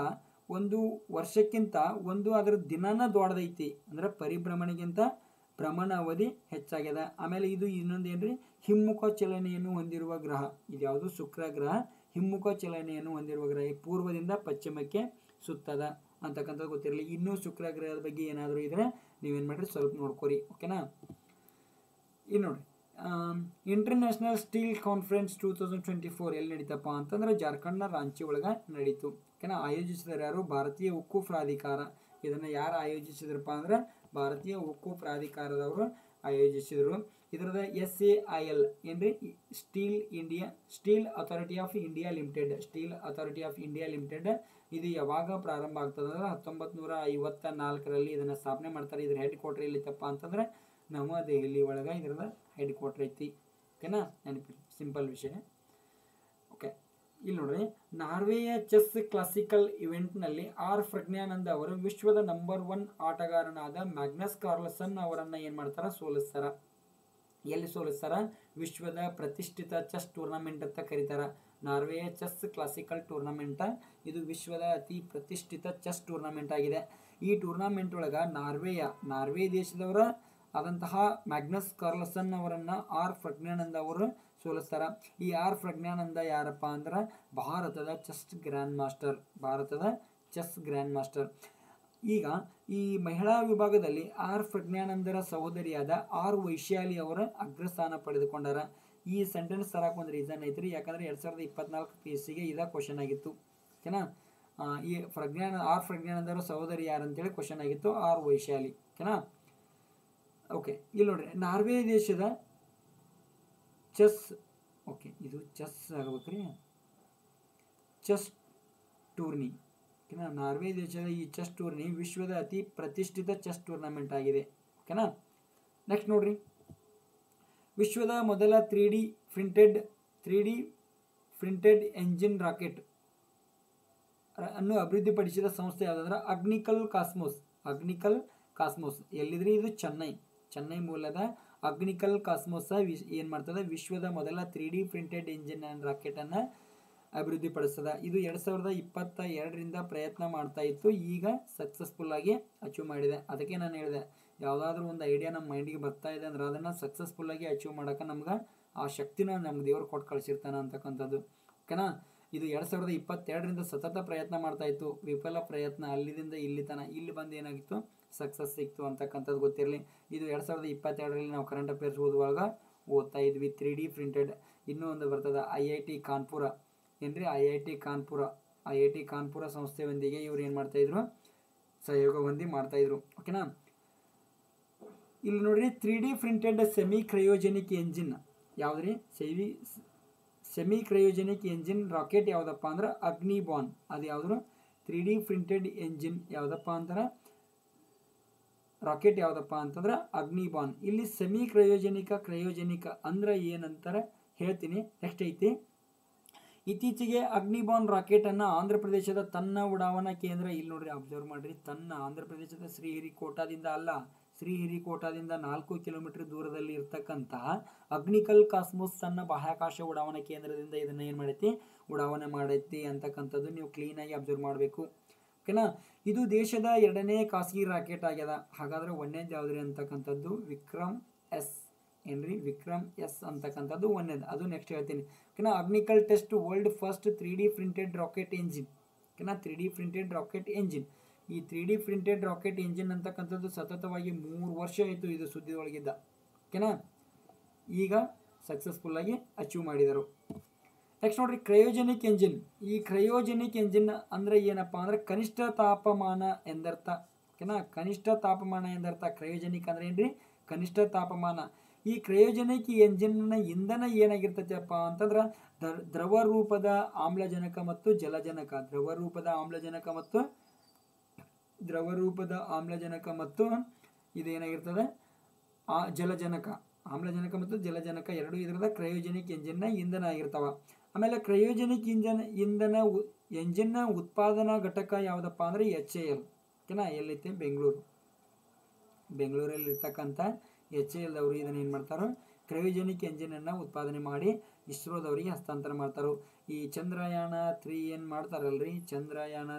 ಒಂದು ವರ್ಷಕ್ಕಿಂತ ಒಂದು ಅದರ ದಿನನ ದೊಡ್ಡದೈತಿ. ಅಂದ್ರೆ ಪರಿಭ್ರಮಣೆಗಿಂತ ಭ್ರಮಣ ಅವಧಿ ಹೆಚ್ಚಾಗ್ಯದ. ಆಮೇಲೆ ಇದು ಇನ್ನೊಂದು ಏನ್ರಿ, ಹಿಮ್ಮುಖ ಚಲನೆಯನ್ನು ಹೊಂದಿರುವ ಗ್ರಹ. ಇದು ಯಾವುದು? ಶುಕ್ರ ಗ್ರಹ ಹಿಮ್ಮುಖ ಚಲನೆಯನ್ನು ಹೊಂದಿರುವ ಗ್ರಹ. ಪೂರ್ವದಿಂದ ಪಶ್ಚಿಮಕ್ಕೆ ಸುತ್ತದ ಅಂತಕ್ಕಂಥದ್ದು ಗೊತ್ತಿರಲಿ. ಇನ್ನೂ ಶುಕ್ರ ಗ್ರಹದ ಬಗ್ಗೆ ಏನಾದರೂ ಇದ್ರೆ ನೀವೇನು ಮಾಡ್ರಿ ಸ್ವಲ್ಪ ನೋಡ್ಕೊರಿ. ಓಕೆನಾ, ಇನ್ನು ನೋಡ್ರಿ, ಇಂಟರ್ನ್ಯಾಷನಲ್ ಸ್ಟೀಲ್ ಕಾನ್ಫರೆನ್ಸ್ 2024 ಎಲ್ಲಿ ನಡೀತಪ್ಪ ಅಂತಂದ್ರೆ ಜಾರ್ಖಂಡ್ನ ರಾಂಚಿ ಒಳಗೆ ನಡೀತು. ಓಕೆನಾ, ಆಯೋಜಿಸಿದರೆ ಯಾರು? ಭಾರತೀಯ ಉಕ್ಕು ಪ್ರಾಧಿಕಾರ. ಇದನ್ನು ಯಾರು ಆಯೋಜಿಸಿದ್ರಪ್ಪ ಅಂದ್ರೆ ಭಾರತೀಯ ಉಕ್ಕು ಪ್ರಾಧಿಕಾರದವರು ಆಯೋಜಿಸಿದರು. ಇದರದ SAIL ಏನ್ರಿ? Steel authority of India limited. ಇದು ಯಾವಾಗ ಪ್ರಾರಂಭ ಆಗ್ತದೆ ಅಂದ್ರೆ 1954ರಲ್ಲಿ ಇದನ್ನು ಸ್ಥಾಪನೆ ಮಾಡ್ತಾರೆ. ಇದ್ರ ಹೆಡ್ ಕ್ವಾರ್ಟರ್ ಎಲ್ಲಿತ್ತಪ್ಪ ಅಂತಂದ್ರೆ ನವದೆಹಲಿ ಒಳಗೆ ಇದರದ ಹೆಡ್ ಕ್ವಾರ್ಟರ್ ಐತಿ. ಓಕೆನಾ, ನೆನಪಿರಿ, ಸಿಂಪಲ್ ವಿಷಯ. ಓಕೆ, ಇಲ್ಲಿ ನೋಡ್ರಿ, ನಾರ್ವೆಯ ಚೆಸ್ ಕ್ಲಾಸಿಕಲ್ ಇವೆಂಟ್ನಲ್ಲಿ ಆರ್ ಪ್ರಜ್ಞಾನಂದ ಅವರು ವಿಶ್ವದ ನಂಬರ್ 1 ಆಟಗಾರನಾದ ಮ್ಯಾಗ್ನಸ್ ಕಾರ್ಲ್ಸನ್ ಅವರನ್ನ ಏನ್ ಮಾಡ್ತಾರ, ಸೋಲಿಸ್ತಾರ. ಎಲ್ಲಿ ಸೋಲಿಸ್ತಾರ? ವಿಶ್ವದ ಪ್ರತಿಷ್ಠಿತ ಚೆಸ್ ಟೂರ್ನಮೆಂಟ್ ಅಂತ ಕರೀತಾರ. ನಾರ್ವೆಯ ಚೆಸ್ ಕ್ಲಾಸಿಕಲ್ ಟೂರ್ನಮೆಂಟ್, ಇದು ವಿಶ್ವದ ಅತಿ ಪ್ರತಿಷ್ಠಿತ ಚೆಸ್ ಟೂರ್ನಮೆಂಟ್ ಆಗಿದೆ. ಈ ಟೂರ್ನಮೆಂಟ್ ಒಳಗ ನಾರ್ವೆ ದೇಶದವರ ಆದಂತಹ ಮ್ಯಾಗ್ನಸ್ ಕಾರ್ಲ್ಸನ್ ಅವರನ್ನ ಆರ್ ಪ್ರಜ್ಞಾನಂದ ಅವರು ಸೋಲಿಸ್ತಾರ. ಈ ಆರ್ ಪ್ರಜ್ಞಾನಂದ ಯಾರಪ್ಪ ಅಂದ್ರೆ ಭಾರತದ ಚೆಸ್ ಗ್ರ್ಯಾಂಡ್ ಮಾಸ್ಟರ್. ಈಗ ಈ ಮಹಿಳಾ ವಿಭಾಗದಲ್ಲಿ ಆರ್ ಪ್ರಜ್ಞಾನಂದರ ಸಹೋದರಿಯಾದ ಆರ್ ವೈಶಾಲಿ ಅವರ ಅಗ್ರಸ್ಥಾನ ಪಡೆದುಕೊಂಡಾರ. ಈ ಸೆಂಟೆನ್ಸ್ ತರಕ್ಕೆ ಒಂದು ರೀಸನ್ ಐತ್ರಿ, ಯಾಕಂದ್ರೆ 2024 PSCಗೆ ಇದ ಕ್ವಶನ್ ಆಗಿತ್ತು. ಓಕೆನಾ? ಈ ಆರ್ ಪ್ರಜ್ಞಾನಂದರ ಸಹೋದರಿ ಯಾರಂತೇಳಿ ಕ್ವಶನ್ ಆಗಿತ್ತು, ಆರ್ ವೈಶಾಲಿ. ಓಕೆನಾ? ಓಕೆ, ಇಲ್ಲಿ ನೋಡ್ರಿ, ನಾರ್ವೆ ದೇಶದ ಚೆಸ್, ಓಕೆ ಇದು ಚೆಸ್ ಆಗ್ಬೇಕ್ರಿ, ಚೆಸ್ ಟೂರ್ನಿ. ಓಕೆನಾ? ನಾರ್ವೆ ದೇಶದ ಈ ಚೆಸ್ ಟೂರ್ನಿ ವಿಶ್ವದ ಅತಿ ಪ್ರತಿಷ್ಠಿತ ಚೆಸ್ ಟೂರ್ನಮೆಂಟ್ ಆಗಿದೆ. ಓಕೆನಾ? ನೆಕ್ಸ್ಟ್ ನೋಡ್ರಿ, ವಿಶ್ವದ ಮೊದಲ 3D ಪ್ರಿಂಟೆಡ್ ಎಂಜಿನ್ ರಾಕೆಟ್ ಅನ್ನು ಅಭಿವೃದ್ಧಿಪಡಿಸಿದ ಸಂಸ್ಥೆ ಯಾವುದಂದ್ರೆ ಅಗ್ನಿಕಲ್ ಕಾಸ್ಮೋಸ್. ಎಲ್ಲಿದ್ರಿ? ಇದು ಚೆನ್ನೈ ಮೂಲದ ಅಗ್ನಿಕಲ್ ಕಾಸ್ಮೋಸ್ ಏನ್ ಮಾಡ್ತದೆ, ವಿಶ್ವದ ಮೊದಲ 3D ಪ್ರಿಂಟೆಡ್ ಎಂಜಿನ್ ರಾಕೆಟ್ ಅನ್ನ ಅಭಿವೃದ್ಧಿಪಡಿಸ್ತದ. ಇದು 2022ರಿಂದ ಪ್ರಯತ್ನ ಮಾಡ್ತಾ ಇತ್ತು, ಈಗ ಸಕ್ಸಸ್ಫುಲ್ ಆಗಿ ಅಚೀವ್ ಮಾಡಿದೆ. ಅದಕ್ಕೆ ನಾನು ಹೇಳಿದೆ, ಯಾವುದಾದ್ರೂ ಒಂದು ಐಡಿಯಾ ನಮ್ಮ ಮೈಂಡಿಗೆ ಬರ್ತಾ ಇದೆ ಅಂದ್ರೆ ಅದನ್ನು ಸಕ್ಸಸ್ಫುಲ್ ಆಗಿ ಅಚೀವ್ ಮಾಡೋಕೆ ನಮ್ಗೆ ಆ ಶಕ್ತಿನ ನಮ್ಮ ದೇವ್ರು ಕೊಟ್ಟು ಕಳಿಸಿರ್ತಾನೆ ಅಂತಕ್ಕಂಥದ್ದು. ಓಕೆನಾ? ಇದು 2022ರಿಂದ ಸತತ ಪ್ರಯತ್ನ ಮಾಡ್ತಾ ಇತ್ತು, ವಿಫಲ ಪ್ರಯತ್ನ, ಅಲ್ಲಿಂದ ಇಲ್ಲಿ ಇಲ್ಲಿ ಬಂದು ಏನಾಗಿತ್ತು, ಸಕ್ಸಸ್ ಸಿಕ್ತು ಅಂತಕ್ಕಂಥದ್ದು ಗೊತ್ತಿರಲಿ. ಇದು 2022ರಲ್ಲಿ ನಾವು ಕರೆಂಟ್ ಅಫೇರ್ಸ್ ಓದುವಾಗ ಓದ್ತಾ ಇದ್ವಿ. 3D printed. ಇನ್ನೂ ಒಂದು ಬರ್ತದೆ, IIT ಕಾನ್ಪುರ. ಏನ್ರಿ? IIT ಕಾನ್ಪುರ ಸಂಸ್ಥೆಯೊಂದಿಗೆ ಇವ್ರು ಏನು ಮಾಡ್ತಾಯಿದ್ರು, ಸಹಯೋಗ ಹೊಂದಿ ಮಾಡ್ತಾಯಿದ್ರು. ಓಕೆನಾ? ಇಲ್ಲಿ ನೋಡ್ರಿ, 3D printed semi cryogenic engine ಯಾವುದ್ರಿ? ಸೆಮಿ ಕ್ರಯೋಜೆನಿಕ್ ಎಂಜಿನ್ ರಾಕೆಟ್ ಯಾವುದಪ್ಪ ಅಂದ್ರೆ ಅಗ್ನಿಬಾನ್. ಅದು ಯಾವ್ದು? 3D ಪ್ರಿಂಟೆಡ್ ಎಂಜಿನ್ ಯಾವುದಪ್ಪ ಅಂದ್ರೆ ರಾಕೆಟ್ ಯಾವುದಪ್ಪ ಅಂತಂದ್ರೆ ಅಗ್ನಿಬಾನ್. ಇಲ್ಲಿ ಸೆಮಿ ಕ್ರಯೋಜೆನಿಕ ಅಂದ್ರೆ ಏನಂತಾರೆ ಹೇಳ್ತೀನಿ. ನೆಕ್ಸ್ಟ್ ಐತಿ, ಇತ್ತೀಚೆಗೆ ಅಗ್ನಿಬಾನ್ ರಾಕೆಟ್ ಅನ್ನ ಆಂಧ್ರ ಪ್ರದೇಶದ ತನ್ನ ಉಡಾವಣಾ ಕೇಂದ್ರ, ಇಲ್ಲಿ ನೋಡ್ರಿ ಅಬ್ಸರ್ವ್ ಮಾಡ್ರಿ, ತನ್ನ ಆಂಧ್ರ ಪ್ರದೇಶದ ಶ್ರೀಹರಿಕೋಟಾದಿಂದ 4 ಕಿಲೋಮೀಟರ್ ದೂರದಲ್ಲಿ ಇರ್ತಕ್ಕಂಥ ಅಗ್ನಿಕಲ್ ಕಾಸ್ಮೋಸ್ ತನ್ನ ಬಾಹ್ಯಾಕಾಶ ಉಡಾವಣಾ ಕೇಂದ್ರದಿಂದ ಇದನ್ನ ಏನ್ ಮಾಡೈತಿ, ಉಡಾವಣೆ ಮಾಡೈತಿ ಅಂತಕ್ಕಂಥದ್ದು ನೀವು ಕ್ಲೀನ್ ಆಗಿ ಅಬ್ಸರ್ವ್ ಮಾಡಬೇಕು. ಓಕೆನಾ? ಇದು ದೇಶದ 2ನೇ ಖಾಸಗಿ ರಾಕೆಟ್ ಆಗ್ಯದ. ಹಾಗಾದ್ರೆ 1ನೇದು ಯಾವ್ದ್ರಿ ಅಂತಕ್ಕಂಥದ್ದು ವಿಕ್ರಮ್ ಎಸ್. ಏನ್ರಿ? ವಿಕ್ರಮ್ ಎಸ್ ಅಂತಕ್ಕಂಥದ್ದು 1ನೇದು. ಅದು ನೆಕ್ಸ್ಟ್ ಹೇಳ್ತೀನಿ. ಓಕೆನಾ? Agnikul test world first 3D printed rocket engine. ಓಕೆನಾ? 3D printed rocket engine. ಈ 3D ಪ್ರಿಂಟೆಡ್ ರಾಕೆಟ್ ಎಂಜಿನ್ ಅಂತಕ್ಕಂಥದ್ದು ಸತತವಾಗಿ 3 ವರ್ಷ ಆಯಿತು ಇದು ಸುದ್ದಿ ಒಳಗಿದ್ದ. ಓಕೆನಾ? ಈಗ ಸಕ್ಸಸ್ಫುಲ್ ಆಗಿ ಅಚೀವ್ ಮಾಡಿದರು. ನೆಕ್ಸ್ಟ್ ನೋಡ್ರಿ, ಕ್ರಯೋಜೆನಿಕ್ ಎಂಜಿನ್. ಈ ಕ್ರಯೋಜೆನಿಕ್ ಎಂಜಿನ್ ಅಂದ್ರೆ ಏನಪ್ಪ ಅಂದ್ರೆ ಕನಿಷ್ಠ ತಾಪಮಾನ ಎಂದರ್ಥ. ಓಕೆನಾ? ಕನಿಷ್ಠ ತಾಪಮಾನ ಎಂದರ್ಥ. ಕ್ರಯೋಜೆನಿಕ್ ಅಂದ್ರೆ ಏನ್ರಿ? ಕನಿಷ್ಠ ತಾಪಮಾನ. ಈ ಕ್ರಯೋಜೆನಿಕ್ ಎಂಜಿನ್ ಇಂಧನ ಏನಾಗಿರ್ತೈತಪ್ಪ ಅಂತಂದ್ರೆ ದ್ರವ ರೂಪದ ಆಮ್ಲಜನಕ ಮತ್ತು ಜಲಜನಕ. ದ್ರವ ರೂಪದ ಆಮ್ಲಜನಕ ಮತ್ತು ಇದೇನಾಗಿರ್ತದೆ, ಜಲಜನಕ. ಆಮ್ಲಜನಕ ಮತ್ತು ಜಲಜನಕ ಎರಡು ಇದರದ ಕ್ರಯೋಜೆನಿಕ್ ಎಂಜಿನ್ನ ಇಂಧನ ಆಗಿರ್ತಾವ. ಆಮೇಲೆ ಕ್ರಯೋಜೆನಿಕ್ ಎಂಜಿನ್ನ ಉತ್ಪಾದನಾ ಘಟಕ ಯಾವುದಪ್ಪ ಅಂದ್ರೆ HAL. ಓಕೆನಾ? ಎಲ್ಲೈತೆ? ಬೆಂಗಳೂರಲ್ಲಿ ಇರ್ತಕ್ಕಂಥ HAL ದವರು ಇದನ್ನ ಏನು ಮಾಡ್ತಾರೋ, ಕ್ರಯೋಜೆನಿಕ್ ಎಂಜಿನನ್ನು ಉತ್ಪಾದನೆ ಮಾಡಿ ಇಸ್ರೋದವರಿಗೆ ಹಸ್ತಾಂತರ ಮಾಡ್ತಾರೋ. ಈ ಚಂದ್ರಯಾನ 3 ಏನು ಮಾಡ್ತಾರಲ್ರಿ, ಚಂದ್ರಯಾನ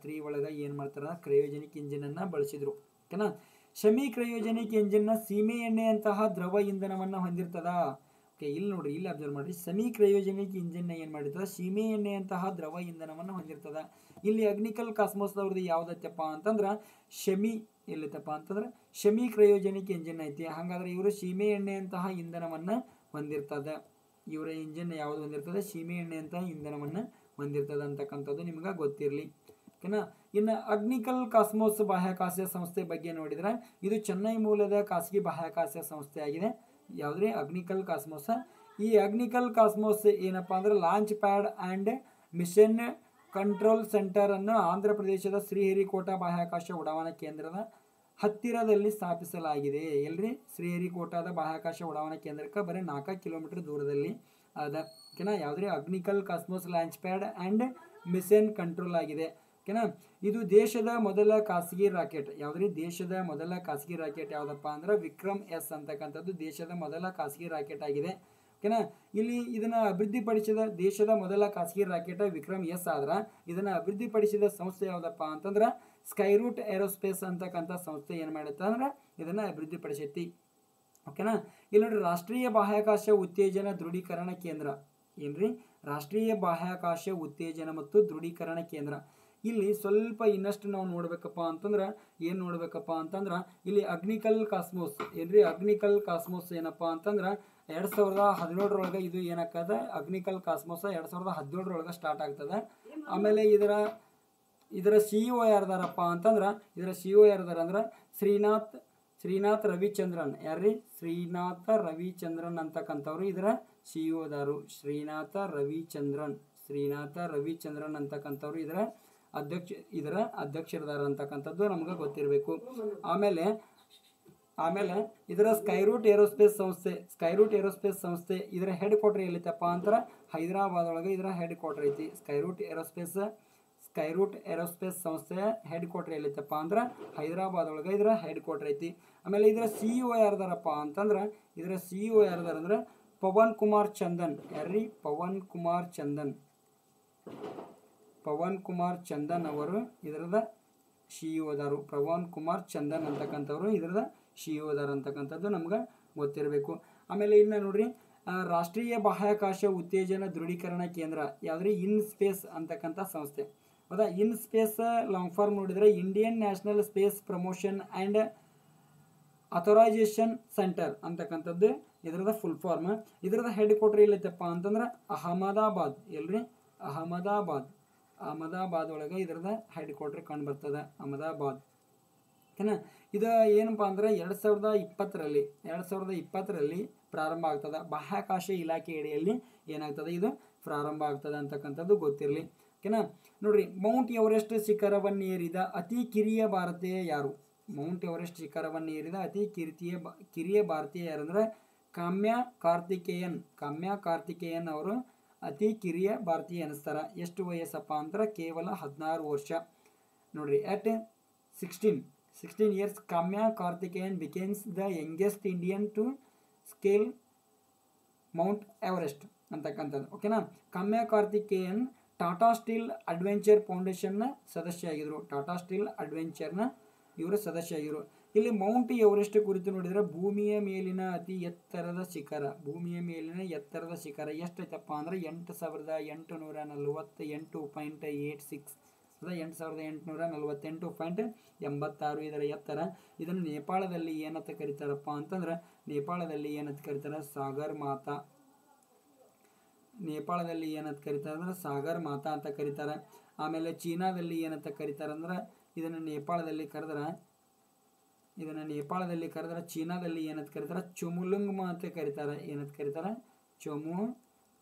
3 ಒಳಗೆ ಏನು ಮಾಡ್ತಾರ, ಕ್ರಯೋಜೆನಿಕ್ ಇಂಜಿನನ್ನು ಬಳಸಿದ್ರು. ಓಕೆನಾ? ಸೆಮಿ ಕ್ರಯೋಜೆನಿಕ್ ಎಂಜಿನ್ನ ಸೀಮೆ ಎಣ್ಣೆಯಂತಹ ದ್ರವ ಇಂಧನವನ್ನು ಹೊಂದಿರ್ತದ. ಓಕೆ, ಇಲ್ಲಿ ನೋಡ್ರಿ, ಇಲ್ಲಿ ಅಬ್ಸರ್ವ್ ಮಾಡ್ರಿ, ಸೆಮಿ ಕ್ರಯೋಜೆನಿಕ್ ಇಂಜಿನ್ ಏನು ಮಾಡಿರ್ತದ, ಸೀಮೆ ಎಣ್ಣೆಯಂತಹ ದ್ರವ ಇಂಧನವನ್ನು ಹೊಂದಿರ್ತದ. ಇಲ್ಲಿ ಅಗ್ನಿಕಲ್ ಕಾಸ್ಮೋಸ್ದವ್ರದ್ದು ಯಾವ್ದೈತಪ್ಪ ಅಂತಂದ್ರೆ ಸೆಮಿ ಕ್ರಯೋಜೆನಿಕ್ ಎಂಜಿನ್ ಐತಿ. ಹಾಗಾದ್ರೆ ಇವರು ಸೀಮೆ ಎಣ್ಣೆಯಂತಹ ಇಂಧನವನ್ನು ಹೊಂದಿರ್ತದೆ. ಇವರ ಇಂಜಿನ್ ಯಾವ್ದು ಹೊಂದಿರ್ತದೆ, ಸೀಮೆ ಎಣ್ಣೆಯಂತಹ ಇಂಧನವನ್ನು ಹೊಂದಿರ್ತದೆ ಅಂತಕ್ಕಂಥದ್ದು ನಿಮ್ಗೆ ಗೊತ್ತಿರಲಿ. ಓಕೆನಾ? ಇನ್ನು ಅಗ್ನಿಕಲ್ ಕಾಸ್ಮೋಸ್ ಬಾಹ್ಯಾಕಾಶ ಸಂಸ್ಥೆ ಬಗ್ಗೆ ನೋಡಿದ್ರೆ ಇದು ಚೆನ್ನೈ ಮೂಲದ ಖಾಸಗಿ ಬಾಹ್ಯಾಕಾಶ ಸಂಸ್ಥೆ ಆಗಿದೆ. ಯಾವುದ್ರಿ? ಅಗ್ನಿಕಲ್ ಕಾಸ್ಮೋಸ್. ಈ ಅಗ್ನಿಕಲ್ ಕಾಸ್ಮೋಸ್ ಏನಪ್ಪ ಅಂದ್ರೆ launch pad and mission control centre ಅನ್ನು ಆಂಧ್ರ ಪ್ರದೇಶದ ಶ್ರೀಹರಿಕೋಟಾ ಬಾಹ್ಯಾಕಾಶ ಉಡಾವಣಾ ಕೇಂದ್ರದ ಹತ್ತಿರದಲ್ಲಿ ಸ್ಥಾಪಿಸಲಾಗಿದೆ. ಎಲ್ರಿ? ಶ್ರೀಹರಿಕೋಟಾದ ಬಾಹ್ಯಾಕಾಶ ಉಡಾವಣಾ ಕೇಂದ್ರಕ್ಕೆ ಬರೀ 4 ಕಿಲೋಮೀಟರ್ ದೂರದಲ್ಲಿ ಅದ ಓಕೆನಾ. ಯಾವುದ್ರಿ Agnikul Cosmos launch pad and mission control ಆಗಿದೆ ಓಕೆನಾ. ಇದು ದೇಶದ ಮೊದಲ ಖಾಸಗಿ ರಾಕೆಟ್. ಯಾವುದ್ರಿ ದೇಶದ ಮೊದಲ ಖಾಸಗಿ ರಾಕೆಟ್ ಯಾವುದಪ್ಪ ಅಂದ್ರೆ ವಿಕ್ರಮ್ ಎಸ್ ಅಂತಕ್ಕಂಥದ್ದು ದೇಶದ ಮೊದಲ ಖಾಸಗಿ ರಾಕೆಟ್ ಆಗಿದೆ ಓಕೆನಾ. ಇಲ್ಲಿ ಇದನ್ನು ಅಭಿವೃದ್ಧಿಪಡಿಸಿದ ದೇಶದ ಮೊದಲ ಖಾಸಗಿ ರಾಕೆಟ್ ವಿಕ್ರಮ್ ಎಸ್ ಆದ್ರೆ ಇದನ್ನು ಅಭಿವೃದ್ಧಿಪಡಿಸಿದ ಸಂಸ್ಥೆ ಯಾವುದಪ್ಪ ಅಂತಂದ್ರೆ ಸ್ಕೈರೂಟ್ ಏರೋಸ್ಪೇಸ್ ಅಂತಕ್ಕಂಥ ಸಂಸ್ಥೆ ಏನು ಮಾಡುತ್ತೆ ಅಂದ್ರೆ ಇದನ್ನು ಅಭಿವೃದ್ಧಿಪಡಿಸೈತಿ ಓಕೆನಾ. ಇಲ್ಲಿ ನೋಡ್ರಿ ರಾಷ್ಟ್ರೀಯ ಬಾಹ್ಯಾಕಾಶ ಉತ್ತೇಜನ ದೃಢೀಕರಣ ಕೇಂದ್ರ ಏನ್ರಿ ರಾಷ್ಟ್ರೀಯ ಬಾಹ್ಯಾಕಾಶ ಉತ್ತೇಜನ ಮತ್ತು ದೃಢೀಕರಣ ಕೇಂದ್ರ. ಇಲ್ಲಿ ಸ್ವಲ್ಪ ಇನ್ನಷ್ಟು ನಾವು ನೋಡ್ಬೇಕಪ್ಪ ಅಂತಂದ್ರೆ ಏನು ನೋಡ್ಬೇಕಪ್ಪ ಅಂತಂದ್ರೆ ಇಲ್ಲಿ ಅಗ್ನಿಕಲ್ ಕಾಸ್ಮೋಸ್ ಏನ್ರಿ ಅಗ್ನಿಕಲ್ ಕಾಸ್ಮೋಸ್ ಏನಪ್ಪ ಅಂತಂದ್ರೆ 2017 ಇದು ಏನಾಗ್ತದ ಅಗ್ನಿಕಲ್ ಕಾಸ್ಮೋಸ್ 2017 ಸ್ಟಾರ್ಟ್ ಆಗ್ತದೆ. ಆಮೇಲೆ ಇದರ CEO ಯಾರ್ದಾರಪ್ಪ ಅಂತಂದ್ರೆ ಇದರ CEO ಯಾರ್ದಾರ ಅಂದ್ರೆ ಶ್ರೀನಾಥ್ ರವಿಚಂದ್ರನ್. ಯಾರ್ರಿ ಶ್ರೀನಾಥ ರವಿಚಂದ್ರನ್ ಅಂತಕ್ಕಂಥವ್ರು ಇದರ CEO ದಾರು. ಶ್ರೀನಾಥ ರವಿಚಂದ್ರನ್ ಅಂತಕ್ಕಂಥವ್ರು ಇದರ ಅಧ್ಯಕ್ಷರದಾರ ಅಂತಕ್ಕಂಥದ್ದು ನಮ್ಗೆ ಗೊತ್ತಿರಬೇಕು. ಆಮೇಲೆ ಇದರ ಸ್ಕೈರೂಟ್ ಏರೋಸ್ಪೇಸ್ ಸಂಸ್ಥೆ ಇದರ ಹೆಡ್ ಕ್ವಾರ್ಟರ್ ಎಲ್ಲಿತ್ತಪ್ಪ ಅಂದ್ರೆ ಹೈದರಾಬಾದ್ ಒಳಗೆ ಇದರ ಹೆಡ್ ಕ್ವಾರ್ಟರ್ ಐತಿ. ಸ್ಕೈರೂಟ್ ಏರೋಸ್ಪೇಸ್ ಸಂಸ್ಥೆಯ ಹೆಡ್ ಕ್ವಾರ್ಟರ್ ಎಲ್ಲಿತ್ತಪ್ಪ ಅಂದ್ರೆ ಹೈದರಾಬಾದ್ ಒಳಗೆ ಇದರ ಹೆಡ್ ಕ್ವಾರ್ಟರ್ ಐತಿ. ಆಮೇಲೆ ಇದರ CEO ಯಾರ್ದಾರಪ್ಪ ಅಂತಂದ್ರೆ ಇದರ CEO ಯಾರ್ದಾರ ಅಂದ್ರೆ ಪವನ್ ಕುಮಾರ್ ಚಂದನ್. ಯಾರ್ರಿ ಪವನ್ ಕುಮಾರ್ ಚಂದನ್ ಅವರು ಇದರದ CEO ದಾರು. ಪವನ್ ಕುಮಾರ್ ಚಂದನ್ ಅಂತಕ್ಕಂಥವ್ರು ಇದರದ CEO ದಾರು ಅಂತಕ್ಕಂಥದ್ದು ನಮ್ಗೆ ಗೊತ್ತಿರಬೇಕು. ಆಮೇಲೆ ಇನ್ನು ನೋಡ್ರಿ ರಾಷ್ಟ್ರೀಯ ಬಾಹ್ಯಾಕಾಶ ಉತ್ತೇಜನ ದೃಢೀಕರಣ ಕೇಂದ್ರ ಯಾವುದ್ರಿ ಇನ್ ಸ್ಪೇಸ್ ಅಂತಕ್ಕಂಥ ಸಂಸ್ಥೆ ಹೌದಾ. ಇನ್ ಸ್ಪೇಸ್ ಲಾಂಗ್ ಫಾರ್ಮ್ ನೋಡಿದರೆ Indian national space promotion and authorisation centre ಅಂತಕ್ಕಂಥದ್ದು ಇದರದ ಫುಲ್ ಫಾರ್ಮ್. ಇದರದ ಹೆಡ್ ಕ್ವಾರ್ಟರ್ ಎಲ್ಲೈತಪ್ಪ ಅಂತಂದ್ರೆ ಅಹಮದಾಬಾದ್. ಎಲ್ರಿ ಅಹಮದಾಬಾದ್ ಒಳಗೆ ಇದರದ ಹೆಡ್ ಕ್ವಾರ್ಟರ್ ಕಂಡು ಬರ್ತದೆ ಅಹಮದಾಬಾದ್ ಓಕೆನಾ. ಇದು ಏನಪ್ಪ ಅಂದ್ರೆ 2020ರಲ್ಲಿ ಪ್ರಾರಂಭ ಆಗ್ತದೆ. ಬಾಹ್ಯಾಕಾಶ ಇಲಾಖೆ ಅಡಿಯಲ್ಲಿ ಏನಾಗ್ತದೆ ಇದು ಪ್ರಾರಂಭ ಆಗ್ತದೆ ಅಂತಕ್ಕಂಥದ್ದು ಗೊತ್ತಿರಲಿ ಓಕೆನಾ. ನೋಡ್ರಿ ಮೌಂಟ್ ಎವರೆಸ್ಟ್ ಶಿಖರವನ್ನೇರಿದ ಅತಿ ಕಿರಿಯ ಭಾರತೀಯ ಯಾರು? ಮೌಂಟ್ ಎವರೆಸ್ಟ್ ಶಿಖರವನ್ನೇರಿದ ಅತಿ ಕಿರಿಯ ಭಾರತೀಯ ಯಾರಂದ್ರೆ ಕಾಮ್ಯಾ ಕಾರ್ತಿಕೇಯನ್ ಅವರು ಅತಿ ಕಿರಿಯ ಭಾರತೀಯ ಅನಿಸ್ತಾರ. ಎಷ್ಟು ವಯಸ್ಸಪ್ಪ ಅಂದ್ರೆ ಕೇವಲ 16 ವರ್ಷ. ನೋಡ್ರಿ at 16 years Kaamya Karthikeyan becomes the youngest Indian to scale Mount Everest ಅಂತಕ್ಕಂಥದ್ದು ಓಕೆನಾ. ಕಾಮ್ಯಾ ಕಾರ್ತಿಕೇಯನ್ ಟಾಟಾ ಸ್ಟೀಲ್ ಅಡ್ವೆಂಚರ್ ಫೌಂಡೇಶನ್ನ ಸದಸ್ಯ ಆಗಿದ್ರು. ಇವರು ಸದಸ್ಯ ಆಗಿರು. ಇಲ್ಲಿ ಮೌಂಟ್ ಎವರೆಸ್ಟ್ ಕುರಿತು ನೋಡಿದರೆ ಭೂಮಿಯ ಮೇಲಿನ ಅತಿ ಎತ್ತರದ ಶಿಖರ ಎಷ್ಟೈತಪ್ಪ ಅಂದ್ರೆ 8848.86 8848.86 ಇದರ ಎತ್ತರ. ಇದನ್ನು ನೇಪಾಳದಲ್ಲಿ ಏನಂತ ಕರೀತಾರಪ್ಪ ಅಂತಂದ್ರೆ ಸಾಗರ್ ಮಾತಾ ಅಂತ ಕರೀತಾರೆ. ಆಮೇಲೆ ಚೀನಾದಲ್ಲಿ ಏನಂತ ಕರೀತಾರೆ ಅಂದ್ರೆ ಇದನ್ನು ನೇಪಾಳದಲ್ಲಿ ಕರೆದ್ರೆ ಚೀನಾದಲ್ಲಿ ಏನಂತ ಕರೀತಾರೆ ಚೊಮುಲುಂಗ್ಮಾ ಅಂತ ಕರೀತಾರೆ. ಏನಂತ ಕರೀತಾರೆ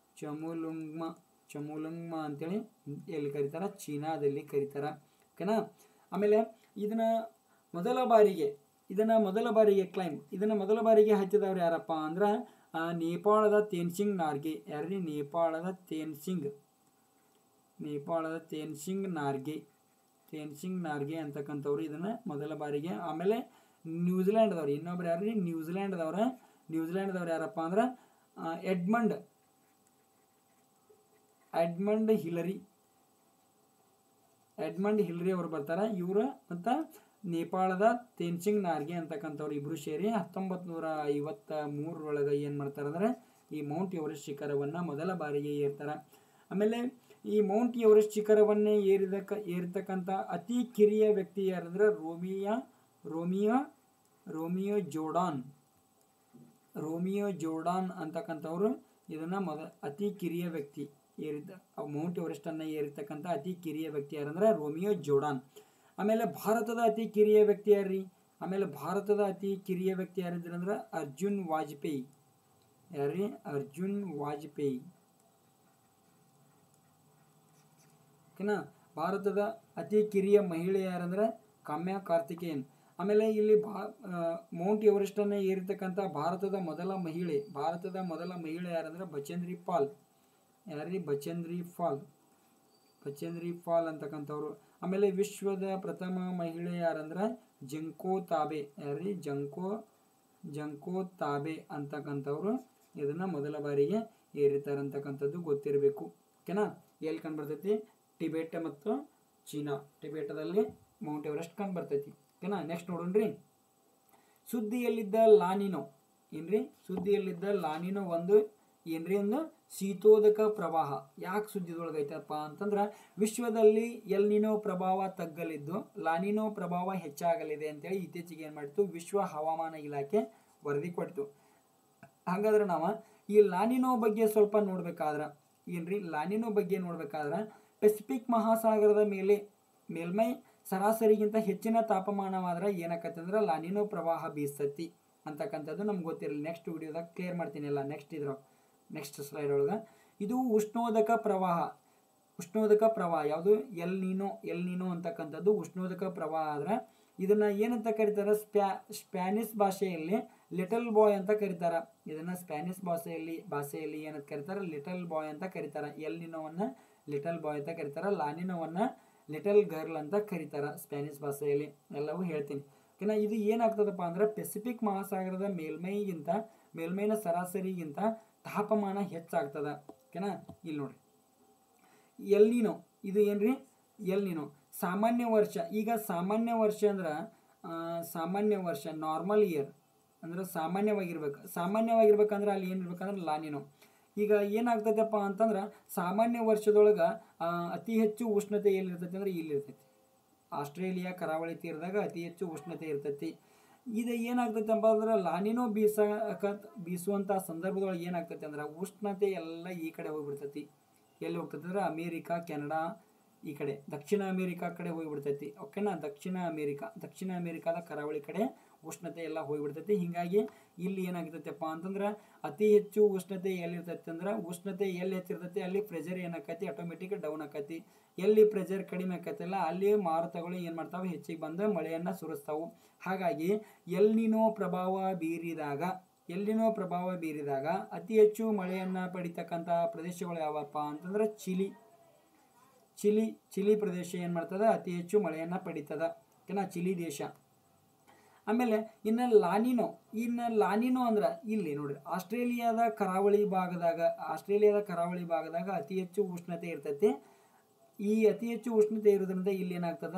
ಚೊಮುಲುಂಗ್ಮಾ ಅಂತೇಳಿ ಎಲ್ಲಿ ಕರೀತಾರೆ ಚೀನಾದಲ್ಲಿ ಕರೀತಾರೆ ಓಕೆನಾ. ಆಮೇಲೆ ಇದನ್ನ ಮೊದಲ ಬಾರಿಗೆ ಹಚ್ಚಿದವ್ರು ಯಾರಪ್ಪ ಅಂದ್ರೆ ನೇಪಾಳದ ತೇನ್ಸಿಂಗ್ ನಾರ್ಗೆ. ಯಾರ್ರಿ ನೇಪಾಳದ ತೇನ್ಸಿಂಗ್ ನಾರ್ಗೆ ಅಂತಕ್ಕಂಥವ್ರು ಇದನ್ನ ಮೊದಲ ಬಾರಿಗೆ. ಆಮೇಲೆ ನ್ಯೂಜಿಲ್ಯಾಂಡ್ದವ್ರು ಇನ್ನೊಬ್ರು ಯಾರ್ರಿ ನ್ಯೂಜಿಲ್ಯಾಂಡ್ದವ್ರು ಯಾರಪ್ಪ ಅಂದ್ರೆ ಎಡ್ಮಂಡ್ ಹಿಲರಿ ಅವರು ಬರ್ತಾರೆ. ಇವರು ಮತ್ತು ನೇಪಾಳದ ತೇನ್ಸಿಂಗ್ ನಾರ್ಗೆ ಅಂತಕ್ಕಂಥವ್ರು ಇಬ್ಬರು ಸೇರಿ 1953 ಏನು ಮಾಡ್ತಾರೆ ಅಂದರೆ ಈ ಮೌಂಟ್ ಎವರೆಸ್ಟ್ ಶಿಖರವನ್ನು ಮೊದಲ ಬಾರಿಗೆ ಏರ್ತಾರೆ. ಆಮೇಲೆ ಈ ಮೌಂಟ್ ಎವರೆಸ್ಟ್ ಶಿಖರವನ್ನೇ ಏರಿರ್ತಕ್ಕಂಥ ಅತಿ ಕಿರಿಯ ವ್ಯಕ್ತಿ ಯಾರಂದ್ರೆ ರೋಮಿಯೋ ಜೋರ್ಡಾನ್ ಅಂತಕ್ಕಂಥವ್ರು ಇದನ್ನು ಅತಿ ಕಿರಿಯ ವ್ಯಕ್ತಿ ಮೌಂಟ್ ಎವರೆಸ್ಟನ್ನು ಏರಿರ್ತಕ್ಕಂಥ ಅತಿ ಕಿರಿಯ ವ್ಯಕ್ತಿ ಯಾರಂದ್ರೆ ರೋಮಿಯೋ ಜೋರ್ಡಾನ್. ಆಮೇಲೆ ಭಾರತದ ಅತಿ ಕಿರಿಯ ವ್ಯಕ್ತಿ ಯಾರಿದ್ರಂದ್ರೆ ಅರ್ಜುನ್ ವಾಜಪೇಯಿ. ಓಕೆನಾ. ಭಾರತದ ಅತಿ ಕಿರಿಯ ಮಹಿಳೆ ಯಾರಂದ್ರೆ ಕಾಮ್ಯಾ ಕಾರ್ತಿಕೇಯನ್. ಆಮೇಲೆ ಇಲ್ಲಿ ಮೌಂಟ್ ಎವರೆಸ್ಟನ್ನು ಏರಿರ್ತಕ್ಕಂಥ ಭಾರತದ ಮೊದಲ ಮಹಿಳೆ ಯಾರಂದ್ರೆ ಬಚೇಂದ್ರಿ ಪಾಲ್. ಯಾರೀ? ಬಚೇಂದ್ರಿ ಪಾಲ್ ಅಂತಕ್ಕಂಥವ್ರು. ಆಮೇಲೆ ವಿಶ್ವದ ಪ್ರಥಮ ಮಹಿಳೆ ಯಾರಂದ್ರೆ ಜಂಕೋ ತಾಬೆ. ಯಾರೀ? ಜಂಕೋ ತಾಬೆ ಅಂತಕ್ಕಂಥವ್ರು ಇದನ್ನ ಮೊದಲ ಬಾರಿಗೆ ಏರಿತಾರೆ ಅಂತಕ್ಕಂಥದ್ದು ಗೊತ್ತಿರಬೇಕು. ಓಕೆನಾ? ಎಲ್ಲಿ ಕಂಡು ಬರ್ತೈತಿ? ಟಿಬೆಟ್ ಮತ್ತು ಚೀನಾ. ಟಿಬೆಟದಲ್ಲಿ ಮೌಂಟ್ ಎವರೆಸ್ಟ್ ಕಂಡು ಬರ್ತೈತಿ. ಓಕೆನಾ? ನೆಕ್ಸ್ಟ್ ನೋಡೋಣ್ರಿ. ಸುದ್ದಿಯಲ್ಲಿದ್ದ ಲಾನಿನೋ ಏನ್ರಿ? ಸುದ್ದಿಯಲ್ಲಿದ್ದ ಲಾನಿನೋ ಒಂದು ಏನ್ರಿ? ಒಂದು ಶೀತೋದಕ ಪ್ರವಾಹ. ಯಾಕೆ ಸುದ್ದಿದೊಳಗೈತಪ್ಪ ಅಂತಂದ್ರೆ ವಿಶ್ವದಲ್ಲಿ ಎಲ್ ನಿನೋ ಪ್ರಭಾವ ತಗ್ಗಲಿದ್ದು ಲಾನಿನೋ ಪ್ರಭಾವ ಹೆಚ್ಚಾಗಲಿದೆ ಅಂತೇಳಿ ಇತ್ತೀಚೆಗೆ ಏನು ಮಾಡಿತು ವಿಶ್ವ ಹವಾಮಾನ ಇಲಾಖೆ ವರದಿ ಕೊಟ್ಟಿತು. ಹಾಗಾದ್ರೆ ನಾವು ಈ ಲಾನಿನೋ ಬಗ್ಗೆ ಸ್ವಲ್ಪ ನೋಡ್ಬೇಕಾದ್ರೆ ಏನ್ರಿ? ಲಾನಿನೋ ಬಗ್ಗೆ ನೋಡ್ಬೇಕಾದ್ರೆ ಪೆಸಿಫಿಕ್ ಮಹಾಸಾಗರದ ಮೇಲ್ಮೈ ಸರಾಸರಿಗಿಂತ ಹೆಚ್ಚಿನ ತಾಪಮಾನವಾದ್ರೆ ಏನಾಕತ್ತೆ ಅಂದ್ರೆ ಲಾನಿನೋ ಪ್ರವಾಹ ಬೀಸ್ತತಿ ಅಂತಕ್ಕಂಥದ್ದು ನಮ್ಗೆ ಗೊತ್ತಿರಲಿ. ನೆಕ್ಸ್ಟ್ ವಿಡಿಯೋದಾಗ ಕ್ಲಿಯರ್ ಮಾಡ್ತೀನಿ ಎಲ್ಲ. ನೆಕ್ಸ್ಟ್ ಸ್ಲೈಡ್ ಒಳಗೆ ಇದು ಉಷ್ಣೋದಕ ಪ್ರವಾಹ ಯಾವುದು? ಎಲ್ ನೀನೋ ಅಂತಕ್ಕಂಥದ್ದು ಉಷ್ಣೋದಕ ಪ್ರವಾಹ ಆದ್ರೆ ಇದನ್ನ ಏನಂತ ಕರೀತಾರೆ? ಸ್ಪ್ಯಾನಿಷ್ ಭಾಷೆಯಲ್ಲಿ ಲಿಟಲ್ ಬಾಯ್ ಅಂತ ಕರೀತಾರೆ. ಇದನ್ನ ಸ್ಪ್ಯಾನಿಷ್ ಭಾಷೆಯಲ್ಲಿ ಏನಂತ ಕರೀತಾರೆ? ಲಿಟಲ್ ಬಾಯ್ ಅಂತ ಕರೀತಾರೆ. ಎಲ್ ನಿನೋವನ್ನ ಲಿಟಲ್ ಬಾಯ್ ಅಂತ ಕರೀತಾರೆ. ಲಾನಿನೋವನ್ನ ಲಿಟಲ್ ಗರ್ಲ್ ಅಂತ ಕರೀತಾರೆ ಸ್ಪ್ಯಾನಿಷ್ ಭಾಷೆಯಲ್ಲಿ. ಎಲ್ಲವೂ ಹೇಳ್ತೀನಿ. ಓಕೆನಾ? ಇದು ಏನಾಗ್ತದಪ್ಪ ಅಂದ್ರೆ ಪೆಸಿಫಿಕ್ ಮಹಾಸಾಗರದ ಮೇಲ್ಮೈನ ಸರಾಸರಿಗಿಂತ ತಾಪಮಾನ ಹೆಚ್ಚಾಗ್ತದ. ಓಕೆನಾ? ಇಲ್ಲಿ ನೋಡ್ರಿ, ಎಲ್ ನೀನೋ ಇದು ಏನ್ರಿ? ಎಲ್ ನೀನೋ ಸಾಮಾನ್ಯ ವರ್ಷ. ಈಗ ಸಾಮಾನ್ಯ ವರ್ಷ ಅಂದ್ರೆ ನಾರ್ಮಲ್ ಇಯರ್ ಅಂದ್ರೆ ಸಾಮಾನ್ಯವಾಗಿರ್ಬೇಕಂದ್ರೆ ಅಲ್ಲಿ ಏನಿರ್ಬೇಕಂದ್ರೆ ಲಾನಿನೋ. ಈಗ ಏನಾಗ್ತೈತಪ್ಪ ಅಂತಂದ್ರೆ ಸಾಮಾನ್ಯ ವರ್ಷದೊಳಗೆ ಅತಿ ಹೆಚ್ಚು ಉಷ್ಣತೆ ಎಲ್ಲಿರ್ತೈತಿ ಅಂದ್ರೆ ಇಲ್ಲಿರ್ತೈತಿ. ಆಸ್ಟ್ರೇಲಿಯಾ ಕರಾವಳಿ ತೀರದಾಗ ಅತಿ ಹೆಚ್ಚು ಉಷ್ಣತೆ ಇರ್ತೈತಿ. ಇದು ಏನಾಗ್ತೈತಪ್ಪ ಅಂದ್ರೆ ಲಾನಿನೋ ಬೀಸುವಂಥ ಸಂದರ್ಭದೊಳಗೆ ಏನಾಗ್ತೈತಿ ಅಂದ್ರೆ ಉಷ್ಣತೆ ಎಲ್ಲ ಈ ಕಡೆ ಹೋಗ್ಬಿಡ್ತೈತಿ. ಎಲ್ಲಿ ಹೋಗ್ತೈತಿ ಅಂದ್ರೆ ಅಮೇರಿಕಾ, ಕೆನಡಾ, ಈ ಕಡೆ ದಕ್ಷಿಣ ಅಮೇರಿಕಾ ಕಡೆ ಹೋಗಿಬಿಡ್ತೈತಿ. ಓಕೆನಾ? ದಕ್ಷಿಣ ಅಮೇರಿಕಾದ ಕರಾವಳಿ ಕಡೆ ಉಷ್ಣತೆ ಎಲ್ಲ ಹೋಗಿಬಿಡ್ತೈತಿ. ಹೀಗಾಗಿ ಇಲ್ಲಿ ಏನಾಗ್ತೈತಪ್ಪ ಅಂತಂದ್ರೆ ಅತಿ ಹೆಚ್ಚು ಉಷ್ಣತೆ ಎಲ್ಲಿರ್ತೈತಿ ಅಂದ್ರೆ ಉಷ್ಣತೆ ಎಲ್ಲಿ ಹೆಚ್ಚಿರ್ತೈತಿ ಅಲ್ಲಿ ಪ್ರೆಷರ್ ಏನಾಕೈತಿ ಆಟೋಮೆಟಿಕ್ ಡೌನ್ ಆಕೈತಿ. ಎಲ್ಲಿ ಪ್ರೆಷರ್ ಕಡಿಮೆ ಆಕೈತಿಲ್ಲ ಅಲ್ಲಿ ಮಾರುತಗಳು ಏನು ಮಾಡ್ತಾವೆ? ಹೆಚ್ಚಿಗೆ ಬಂದು ಮಳೆಯನ್ನು ಸುರಿಸ್ತಾವು. ಹಾಗಾಗಿ ಎಲ್ ನಿನೋ ಪ್ರಭಾವ ಬೀರಿದಾಗ ಅತಿ ಹೆಚ್ಚು ಮಳೆಯನ್ನು ಪಡಿತಕ್ಕಂಥ ಪ್ರದೇಶಗಳು ಯಾವಪ್ಪ ಅಂತಂದ್ರೆ ಚಿಲಿ ಪ್ರದೇಶ ಏನು ಮಾಡ್ತದ? ಅತಿ ಹೆಚ್ಚು ಮಳೆಯನ್ನು ಪಡಿತದ. ಓಕೆನಾ? ಚಿಲಿ ದೇಶ. ಆಮೇಲೆ ಇನ್ನು ಲಾನಿನೋ ಅಂದ್ರೆ ಇಲ್ಲಿ ನೋಡ್ರಿ ಆಸ್ಟ್ರೇಲಿಯಾದ ಕರಾವಳಿ ಭಾಗದಾಗ ಅತಿ ಹೆಚ್ಚು ಉಷ್ಣತೆ ಇರ್ತೈತಿ. ಈ ಅತಿ ಹೆಚ್ಚು ಉಷ್ಣತೆ ಇರೋದ್ರಿಂದ ಇಲ್ಲಿ ಏನಾಗ್ತದ?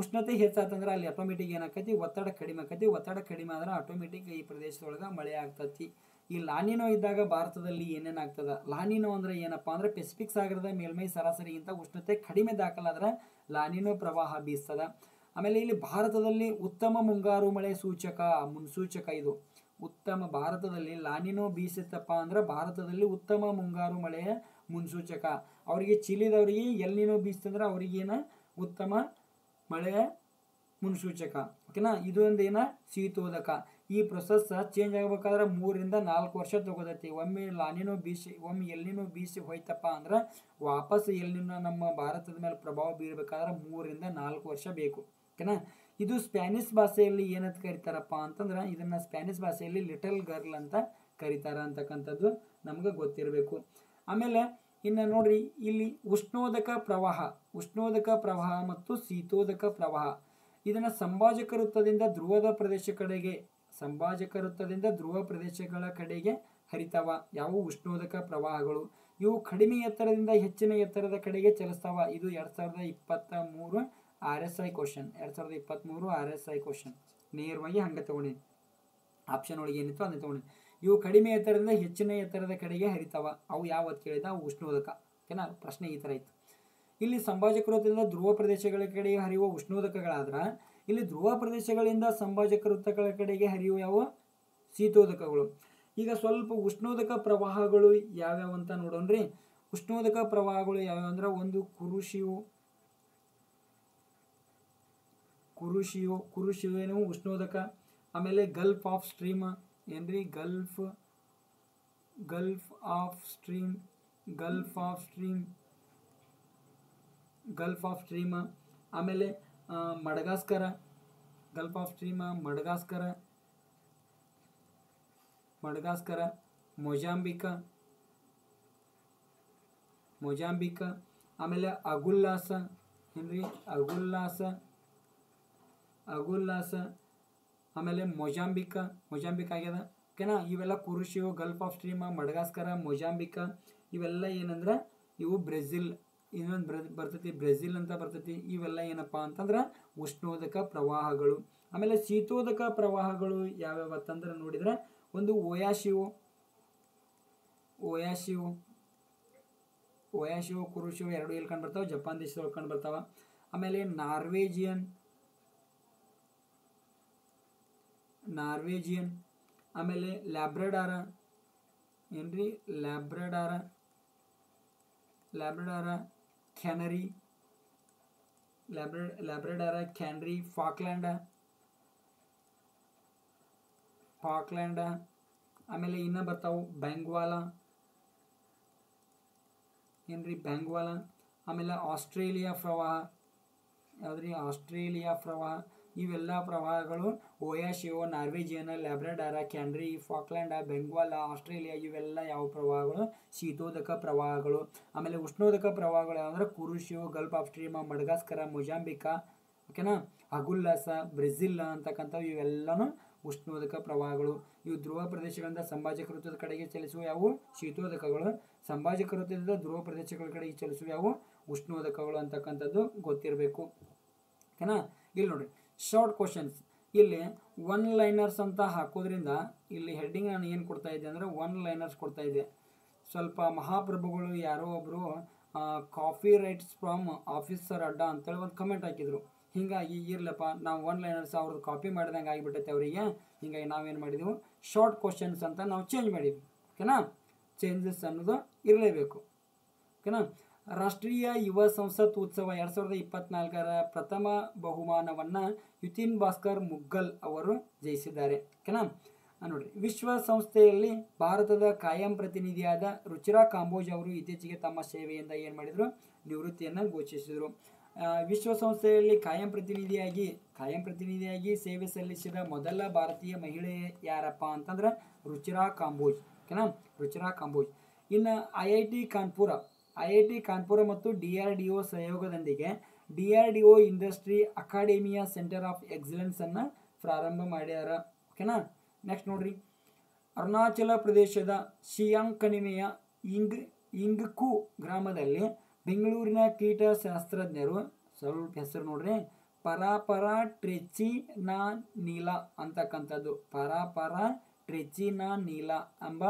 ಉಷ್ಣತೆ ಹೆಚ್ಚಾತಂದ್ರೆ ಅಲ್ಲಿ ಆಟೋಮೆಟಿಕ್ ಏನಾಕೈತಿ? ಒತ್ತಡ ಕಡಿಮೆ ಆಕೈತಿ. ಒತ್ತಡ ಕಡಿಮೆ ಆದ್ರೆ ಆಟೋಮೆಟಿಕ್ ಈ ಪ್ರದೇಶದೊಳಗೆ ಮಳೆ ಆಗ್ತೈತಿ. ಈ ಲಾನಿನೋ ಇದ್ದಾಗ ಭಾರತದಲ್ಲಿ ಏನೇನಾಗ್ತದ? ಲಾನಿನೋ ಅಂದ್ರೆ ಏನಪ್ಪ ಅಂದ್ರೆ ಪೆಸಿಫಿಕ್ ಸಾಗರದ ಮೇಲ್ಮೈ ಸರಾಸರಿಗಿಂತ ಉಷ್ಣತೆ ಕಡಿಮೆ ದಾಖಲಾದ್ರೆ ಲಾನಿನೋ ಪ್ರವಾಹ ಬೀಸ್ತದ. ಆಮೇಲೆ ಇಲ್ಲಿ ಭಾರತದಲ್ಲಿ ಉತ್ತಮ ಮುಂಗಾರು ಮಳೆ ಮುನ್ಸೂಚಕ ಇದು ಭಾರತದಲ್ಲಿ ಲಾನಿನೋ ಬೀಸಿತ್ತಪ್ಪ ಅಂದ್ರೆ ಭಾರತದಲ್ಲಿ ಉತ್ತಮ ಮುಂಗಾರು ಮಳೆಯ ಮುನ್ಸೂಚಕ. ಅವರಿಗೆ ಚಿಲಿದವರಿಗೆ ಎಲ್ ನೀನೋ ಬೀಸ್ತಂದ್ರೆ ಅವ್ರಿಗೇನ ಉತ್ತಮ ಮಳೆಯ ಮುನ್ಸೂಚಕ. ಓಕೆನಾ? ಇದು ಒಂದೇನ ಶೀತೋದಕ. ಈ ಪ್ರೊಸೆಸ್ ಚೇಂಜ್ ಆಗಬೇಕಾದ್ರೆ 3 ರಿಂದ 4 ವರ್ಷ ತಗೋತೈತಿ. ಒಮ್ಮೆ ಎಲ್ ನೀನೋ ಬೀಸಿ ಹೋಯ್ತಪ್ಪ ಅಂದ್ರೆ ವಾಪಸ್ ಎಲ್ ನೀನೋ ನಮ್ಮ ಭಾರತದ ಮೇಲೆ ಪ್ರಭಾವ ಬೀರಬೇಕಾದ್ರೆ 3 ರಿಂದ 4 ವರ್ಷ ಬೇಕು. ಓಕೆನಾ? ಇದು ಸ್ಪ್ಯಾನಿಷ್ ಭಾಷೆಯಲ್ಲಿ ಏನಂತ ಕರೀತಾರಪ್ಪ ಅಂತಂದ್ರೆ ಇದನ್ನ ಸ್ಪ್ಯಾನಿಷ್ ಭಾಷೆಯಲ್ಲಿ ಲಿಟಲ್ ಗರ್ಲ್ ಅಂತ ಕರೀತಾರ ಅಂತಕ್ಕಂಥದ್ದು ನಮ್ಗೆ ಗೊತ್ತಿರಬೇಕು. ಆಮೇಲೆ ಇನ್ನು ನೋಡ್ರಿ ಇಲ್ಲಿ ಉಷ್ಣೋದಕ ಪ್ರವಾಹ ಮತ್ತು ಶೀತೋದಕ ಪ್ರವಾಹ. ಇದನ್ನ ಸಂಭಾಜಕ ವೃತ್ತದಿಂದ ಧ್ರುವ ಪ್ರದೇಶಗಳ ಕಡೆಗೆ ಹರಿತಾವ. ಯಾವ ಉಷ್ಣೋದಕ ಪ್ರವಾಹಗಳು ಇವು ಕಡಿಮೆ ಎತ್ತರದಿಂದ ಹೆಚ್ಚಿನ ಎತ್ತರದ ಕಡೆಗೆ ಚಲಿಸ್ತಾವ. ಇದು 2023 RSI ಕ್ವಶನ್. 2023 RSI ಕ್ವಶನ್ ನೇರವಾಗಿ ಹಂಗೆ ತಗೊಂಡಿ ಆಪ್ಷನ್ ಒಳಗೆ ಏನಿತ್ತು ಅದನ್ನ ತಗೊಂಡಿ. ಇವು ಕಡಿಮೆ ಎತ್ತರದಿಂದ ಹೆಚ್ಚಿನ ಎತ್ತರದ ಕಡೆಗೆ ಹರಿತಾವ. ಅವು ಯಾವತ್ತು ಕೇಳಿದ? ಉಷ್ಣೋದಕ. ಓಕೆನಾ? ಪ್ರಶ್ನೆ ಈ ಥರ ಇತ್ತು. ಇಲ್ಲಿ ಸಂಭಾಜಕ ವೃತ್ತದಿಂದ ಧ್ರುವ ಪ್ರದೇಶಗಳ ಕಡೆಗೆ ಹರಿಯುವ ಉಷ್ಣೋದಕಗಳಾದ್ರೆ ಇಲ್ಲಿ ಧ್ರುವ ಪ್ರದೇಶಗಳಿಂದ ಸಂಭಾಜಕ ವೃತ್ತಗಳ ಕಡೆಗೆ ಹರಿಯುವ ಯಾವ ಶೀತೋದಕಗಳು. ಈಗ ಸ್ವಲ್ಪ ಉಷ್ಣೋದಕ ಪ್ರವಾಹಗಳು ಯಾವ್ಯಾವ ಅಂತ ನೋಡೋಣ್ರಿ. ಉಷ್ಣೋದಕ ಪ್ರವಾಹಗಳು ಯಾವ್ಯಾವ ಅಂದ್ರೆ ಒಂದು ಕುರುಶಿವೇನು ಉಷ್ಣೋದಕ. ಆಮೇಲೆ ಗಲ್ಫ್ ಆಫ್ ಸ್ಟ್ರೀಮ್ ಏನ್ರಿ? Gulf of stream. ಆಮೇಲೆ ಮಡಗಾಸ್ಕರ ಗಲ್ಫ್ ಆಫ್ ಸ್ಟ್ರೀಮ್, ಮಡಗಾಸ್ಕರ, ಮೊಜಾಂಬಿಕ, ಆಮೇಲೆ ಅಗುಲ್ಲಾಸ, ಆಮೇಲೆ ಮೊಜಾಂಬಿಕ್ ಆಗ್ಯದ. ಓಕೆನಾ, ಇವೆಲ್ಲ ಕುರುಶಿಯೋ, ಗಲ್ಫ್ ಆಫ್ ಸ್ಟ್ರೀಮ್, ಮಡಗಾಸ್ಕರ, ಮೊಜಾಂಬಿಕ ಇವೆಲ್ಲ ಏನಂದ್ರೆ ಇವು ಬ್ರೆಜಿಲ್, ಇನ್ನೊಂದು ಬರ್ತೈತಿ ಬ್ರೆಜಿಲ್ ಅಂತ ಬರ್ತೈತಿ. ಇವೆಲ್ಲ ಏನಪ್ಪ ಅಂತಂದ್ರೆ ಉಷ್ಣೋದಕ ಪ್ರವಾಹಗಳು. ಆಮೇಲೆ ಶೀತೋದಕ ಪ್ರವಾಹಗಳು ಯಾವ್ಯಾವ ಅಂತಂದ್ರೆ ನೋಡಿದ್ರೆ ಒಂದು ಓಯಾಶಿಯೋ, ಕುರುಶಿಯೋ ಎರಡು ಎಲ್ಲಿ ಕಂಡು ಬರ್ತಾವೆ, ಜಪಾನ್ ದೇಶದೊಳಗೆ ಕಂಡು ಬರ್ತಾವ. ಆಮೇಲೆ ನಾರ್ವೇಜಿಯನ್, ಆಮೇಲೆ ಲ್ಯಾಬ್ರಡಾರ, ಕ್ಯಾನರಿ, ಫಾಕ್ಲ್ಯಾಂಡ, ಆಮೇಲೆ ಇನ್ನ ಬರ್ತಾವು ಬೆಂಗ್ವಾಲ, ಆಮೇಲೆ ಆಸ್ಟ್ರೇಲಿಯಾ ಪ್ರವಾಹ, ಇವೆಲ್ಲ ಪ್ರವಾಹಗಳು ಓಯಾಶಿಯೋ, ನಾರ್ವೇಜಿಯನ್, ಲ್ಯಾಬ್ರಡಾರ, ಕ್ಯಾನರಿ, ಫಾಕ್ಲ್ಯಾಂಡ, ಬೆಂಗ್ವಾಲ, ಆಸ್ಟ್ರೇಲಿಯಾ ಇವೆಲ್ಲ ಯಾವ ಪ್ರವಾಹಗಳು, ಶೀತೋದಕ ಪ್ರವಾಹಗಳು. ಆಮೇಲೆ ಉಷ್ಣೋದಕ ಪ್ರವಾಹಗಳು ಯಾವಂದ್ರೆ ಕುರುಶಿಯೋ, ಗಲ್ಫ್ ಆಫ್ ಸ್ಟ್ರೀಮ್, ಮಡಗಾಸ್ಕರ, ಮೊಜಾಂಬಿಕಾ, ಓಕೆನಾ, ಅಗುಲ್ಲಾಸ, ಬ್ರೆಜಿಲ್ ಅಂತಕ್ಕಂಥವು ಇವೆಲ್ಲನೂ ಉಷ್ಣೋದಕ ಪ್ರವಾಹಗಳು. ಇವು ಧ್ರುವ ಪ್ರದೇಶಗಳಿಂದ ಸಂಭಾಜಕ ವೃತ್ತದ ಕಡೆಗೆ ಚಲಿಸುವ ಯಾವು ಶೀತೋದಕಗಳು, ಸಂಭಾಜಕ ವೃತ್ತದಿಂದ ಧ್ರುವ ಪ್ರದೇಶಗಳ ಕಡೆಗೆ ಚಲಿಸುವ ಯಾವು ಉಷ್ಣೋದಕಗಳು ಅಂತಕ್ಕಂಥದ್ದು ಗೊತ್ತಿರಬೇಕು. ಓಕೆನಾ, ಇಲ್ಲಿ ನೋಡ್ರಿ ಶಾರ್ಟ್ ಕ್ವಶನ್ಸ್. ಇಲ್ಲಿ ಒನ್ ಲೈನರ್ಸ್ ಅಂತ ಹಾಕೋದ್ರಿಂದ ಇಲ್ಲಿ ಹೆಡ್ಡಿಂಗ್ ನಾನು ಏನು ಕೊಡ್ತಾ ಇದ್ದೆ ಅಂದರೆ ಒನ್ ಲೈನರ್ಸ್ ಕೊಡ್ತಾ ಇದ್ದೆ. ಸ್ವಲ್ಪ ಮಹಾಪ್ರಭುಗಳು ಯಾರೋ ಒಬ್ಬರು ಕಾಪಿ ರೈಟ್ಸ್ ಫ್ರಮ್ ಆಫೀಸರ್ ಅಡ್ಡ ಅಂತೇಳಿ ಒಂದು ಕಮೆಂಟ್ ಹಾಕಿದ್ರು. ಹೀಗಾಗಿ ಇರ್ಲಪ್ಪ ನಾವು ಒನ್ ಲೈನರ್ಸ್ ಅವ್ರದ್ದು ಕಾಪಿ ಮಾಡಿದಂಗೆ ಆಗಿಬಿಟ್ಟೈತೆ ಅವರಿಗೆ. ಹೀಗಾಗಿ ನಾವೇನು ಮಾಡಿದೆವು, ಶಾರ್ಟ್ ಕ್ವಶನ್ಸ್ ಅಂತ ನಾವು ಚೇಂಜ್ ಮಾಡಿದ್ವಿ. ಓಕೆನಾ, ಚೇಂಜಸ್ ಅನ್ನೋದು ಇರಲೇಬೇಕು. ಓಕೆನಾ, ರಾಷ್ಟ್ರೀಯ ಯುವ ಸಂಸತ್ ಉತ್ಸವ 2024ರ ಪ್ರಥಮ ಬಹುಮಾನವನ್ನು ಯುತಿನ್ ಭಾಸ್ಕರ್ ಮುಗ್ಗಲ್ ಅವರು ಜಯಿಸಿದ್ದಾರೆ. ಓಕೆನಾ, ನೋಡ್ರಿ ವಿಶ್ವಸಂಸ್ಥೆಯಲ್ಲಿ ಭಾರತದ ಕಾಯಂ ಪ್ರತಿನಿಧಿಯಾದ ರುಚಿರಾ ಕಾಂಬೋಜ್ ಅವರು ಇತ್ತೀಚೆಗೆ ತಮ್ಮ ಸೇವೆಯಿಂದ ಏನು ಮಾಡಿದರು, ನಿವೃತ್ತಿಯನ್ನು ಘೋಷಿಸಿದರು. ವಿಶ್ವಸಂಸ್ಥೆಯಲ್ಲಿ ಕಾಯಂ ಪ್ರತಿನಿಧಿಯಾಗಿ ಸೇವೆ ಸಲ್ಲಿಸಿದ ಮೊದಲ ಭಾರತೀಯ ಮಹಿಳೆ ಯಾರಪ್ಪ ಅಂತಂದ್ರೆ ರುಚಿರಾ ಕಾಂಬೋಜ್. ಓಕೆನಾ, ರುಚಿರಾ ಕಾಂಬೋಜ್. ಇನ್ನು ಐಐಟಿ ಕಾನ್ಪುರ ಮತ್ತು DRDO ಸಹಯೋಗದೊಂದಿಗೆ DRDO industry academia centre of excellence ಅನ್ನು ಪ್ರಾರಂಭ ಮಾಡ್ಯಾರ. ಓಕೆನಾ, ನೆಕ್ಸ್ಟ್ ನೋಡ್ರಿ, ಅರುಣಾಚಲ ಪ್ರದೇಶದ ಶಿಯಾಂಗ್ ಕಣಿವೆಯ ಇಂಗ್ಕು ಗ್ರಾಮದಲ್ಲಿ ಬೆಂಗಳೂರಿನ ಕೀಟಶಾಸ್ತ್ರಜ್ಞರು, ಸ್ವಲ್ಪ ಹೆಸರು ನೋಡ್ರಿ, ಪರಾಪರಾ ಟ್ರೆಚಿನಾನೀಲಾ ಅಂತಕ್ಕಂಥದ್ದು, ಪರಾಪರಾ ಟ್ರೆಚಿನಾನೀಲಾ ಎಂಬ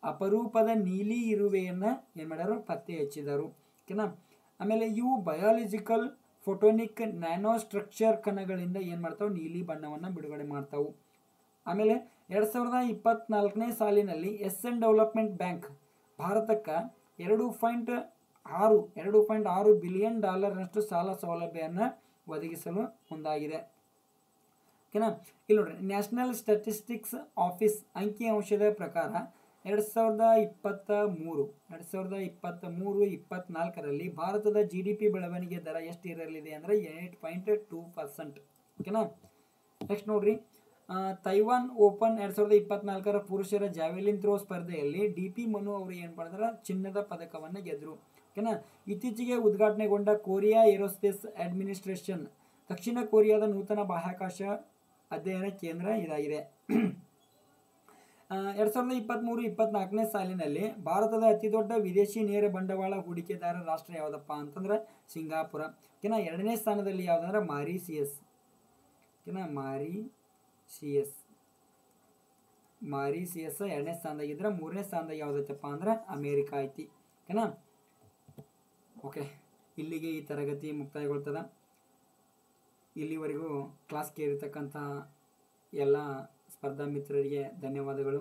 ಅಪರೂಪದ ನೀಲಿ ಇರುವೆಯನ್ನು ಏನು ಮಾಡ್ಯಾರು, ಪತ್ತೆ ಹಚ್ಚಿದರು. ಓಕೆನಾ, ಆಮೇಲೆ ಇವು ಬಯಾಲಜಿಕಲ್ ಫೋಟೋನಿಕ್ ನ್ಯಾನೋ ಸ್ಟ್ರಕ್ಚರ್ ಕಣಗಳಿಂದ ಏನು ಮಾಡ್ತಾವೆ, ನೀಲಿ ಬಣ್ಣವನ್ನು ಬಿಡುಗಡೆ ಮಾಡ್ತಾವು. ಆಮೇಲೆ 2024ನೇ ಸಾಲಿನಲ್ಲಿ SN ಡೆವಲಪ್ಮೆಂಟ್ ಬ್ಯಾಂಕ್ ಭಾರತಕ್ಕೆ $2.6 ಬಿಲಿಯನ್ ನಷ್ಟು ಸಾಲ ಸೌಲಭ್ಯವನ್ನು ಒದಗಿಸಲು ಮುಂದಾಗಿದೆ. ಓಕೆನಾ, ಇಲ್ಲಿ ನೋಡ್ರಿ, ನ್ಯಾಷನಲ್ ಸ್ಟ್ಯಾಟಿಸ್ಟಿಕ್ಸ್ ಆಫೀಸ್ ಅಂಕಿಅಂಶದ ಪ್ರಕಾರ 2023-24ರಲ್ಲಿ ಭಾರತದ GDP ಬೆಳವಣಿಗೆ ದರ ಎಷ್ಟು ಇರಲಿದೆ ಅಂದರೆ 8.2%. ಓಕೆನಾ, ನೆಕ್ಸ್ಟ್ ನೋಡ್ರಿ, ತೈವಾನ್ ಓಪನ್ 2024ರ ಪುರುಷರ ಜಾವೆಲಿನ್ ಥ್ರೋ ಸ್ಪರ್ಧೆಯಲ್ಲಿ DP ಮನು ಅವರು ಏನು ಮಾಡಿದ್ರೆ ಚಿನ್ನದ ಪದಕವನ್ನು ಗೆದ್ದರು. ಓಕೆನಾ, ಇತ್ತೀಚೆಗೆ ಉದ್ಘಾಟನೆಗೊಂಡ ಕೊರಿಯಾ ಏರೋಸ್ಪೇಸ್ ಅಡ್ಮಿನಿಸ್ಟ್ರೇಷನ್ ದಕ್ಷಿಣ ಕೊರಿಯಾದ ನೂತನ ಬಾಹ್ಯಾಕಾಶ ಅಧ್ಯಯನ ಕೇಂದ್ರ ಇದಾಗಿದೆ. 2023-24ನೇ ಸಾಲಿನಲ್ಲಿ ಭಾರತದ ಅತಿ ದೊಡ್ಡ ವಿದೇಶಿ ನೇರ ಬಂಡವಾಳ ಹೂಡಿಕೆದಾರ ರಾಷ್ಟ್ರ ಯಾವುದಪ್ಪ ಅಂತಂದ್ರೆ ಸಿಂಗಾಪುರ. ಓಕೆನಾ, ಎರಡನೇ ಸ್ಥಾನದಲ್ಲಿ ಯಾವುದಂದ್ರೆ ಮಾರಿಷಿಯಸ್. ಓಕೆನಾ, ಮಾರಿಷಿಯಸ್ ಎರಡನೇ ಸ್ಥಾನದಾಗಿದ್ರೆ ಮೂರನೇ ಸ್ಥಾನದಾಗ ಯಾವುದೈತಪ್ಪ ಅಂದ್ರೆ ಅಮೇರಿಕಾ ಐತಿ. ಓಕೆನಾ, ಓಕೆ, ಇಲ್ಲಿಗೆ ಈ ತರಗತಿ ಮುಕ್ತಾಯಗೊಳ್ತದ. ಇಲ್ಲಿವರೆಗೂ ಕ್ಲಾಸ್ ಕೇಳಿರ್ತಕ್ಕಂಥ ಎಲ್ಲ ಸ್ಪರ್ಧಾ ಮಿತ್ರರಿಗೆ ಧನ್ಯವಾದಗಳು.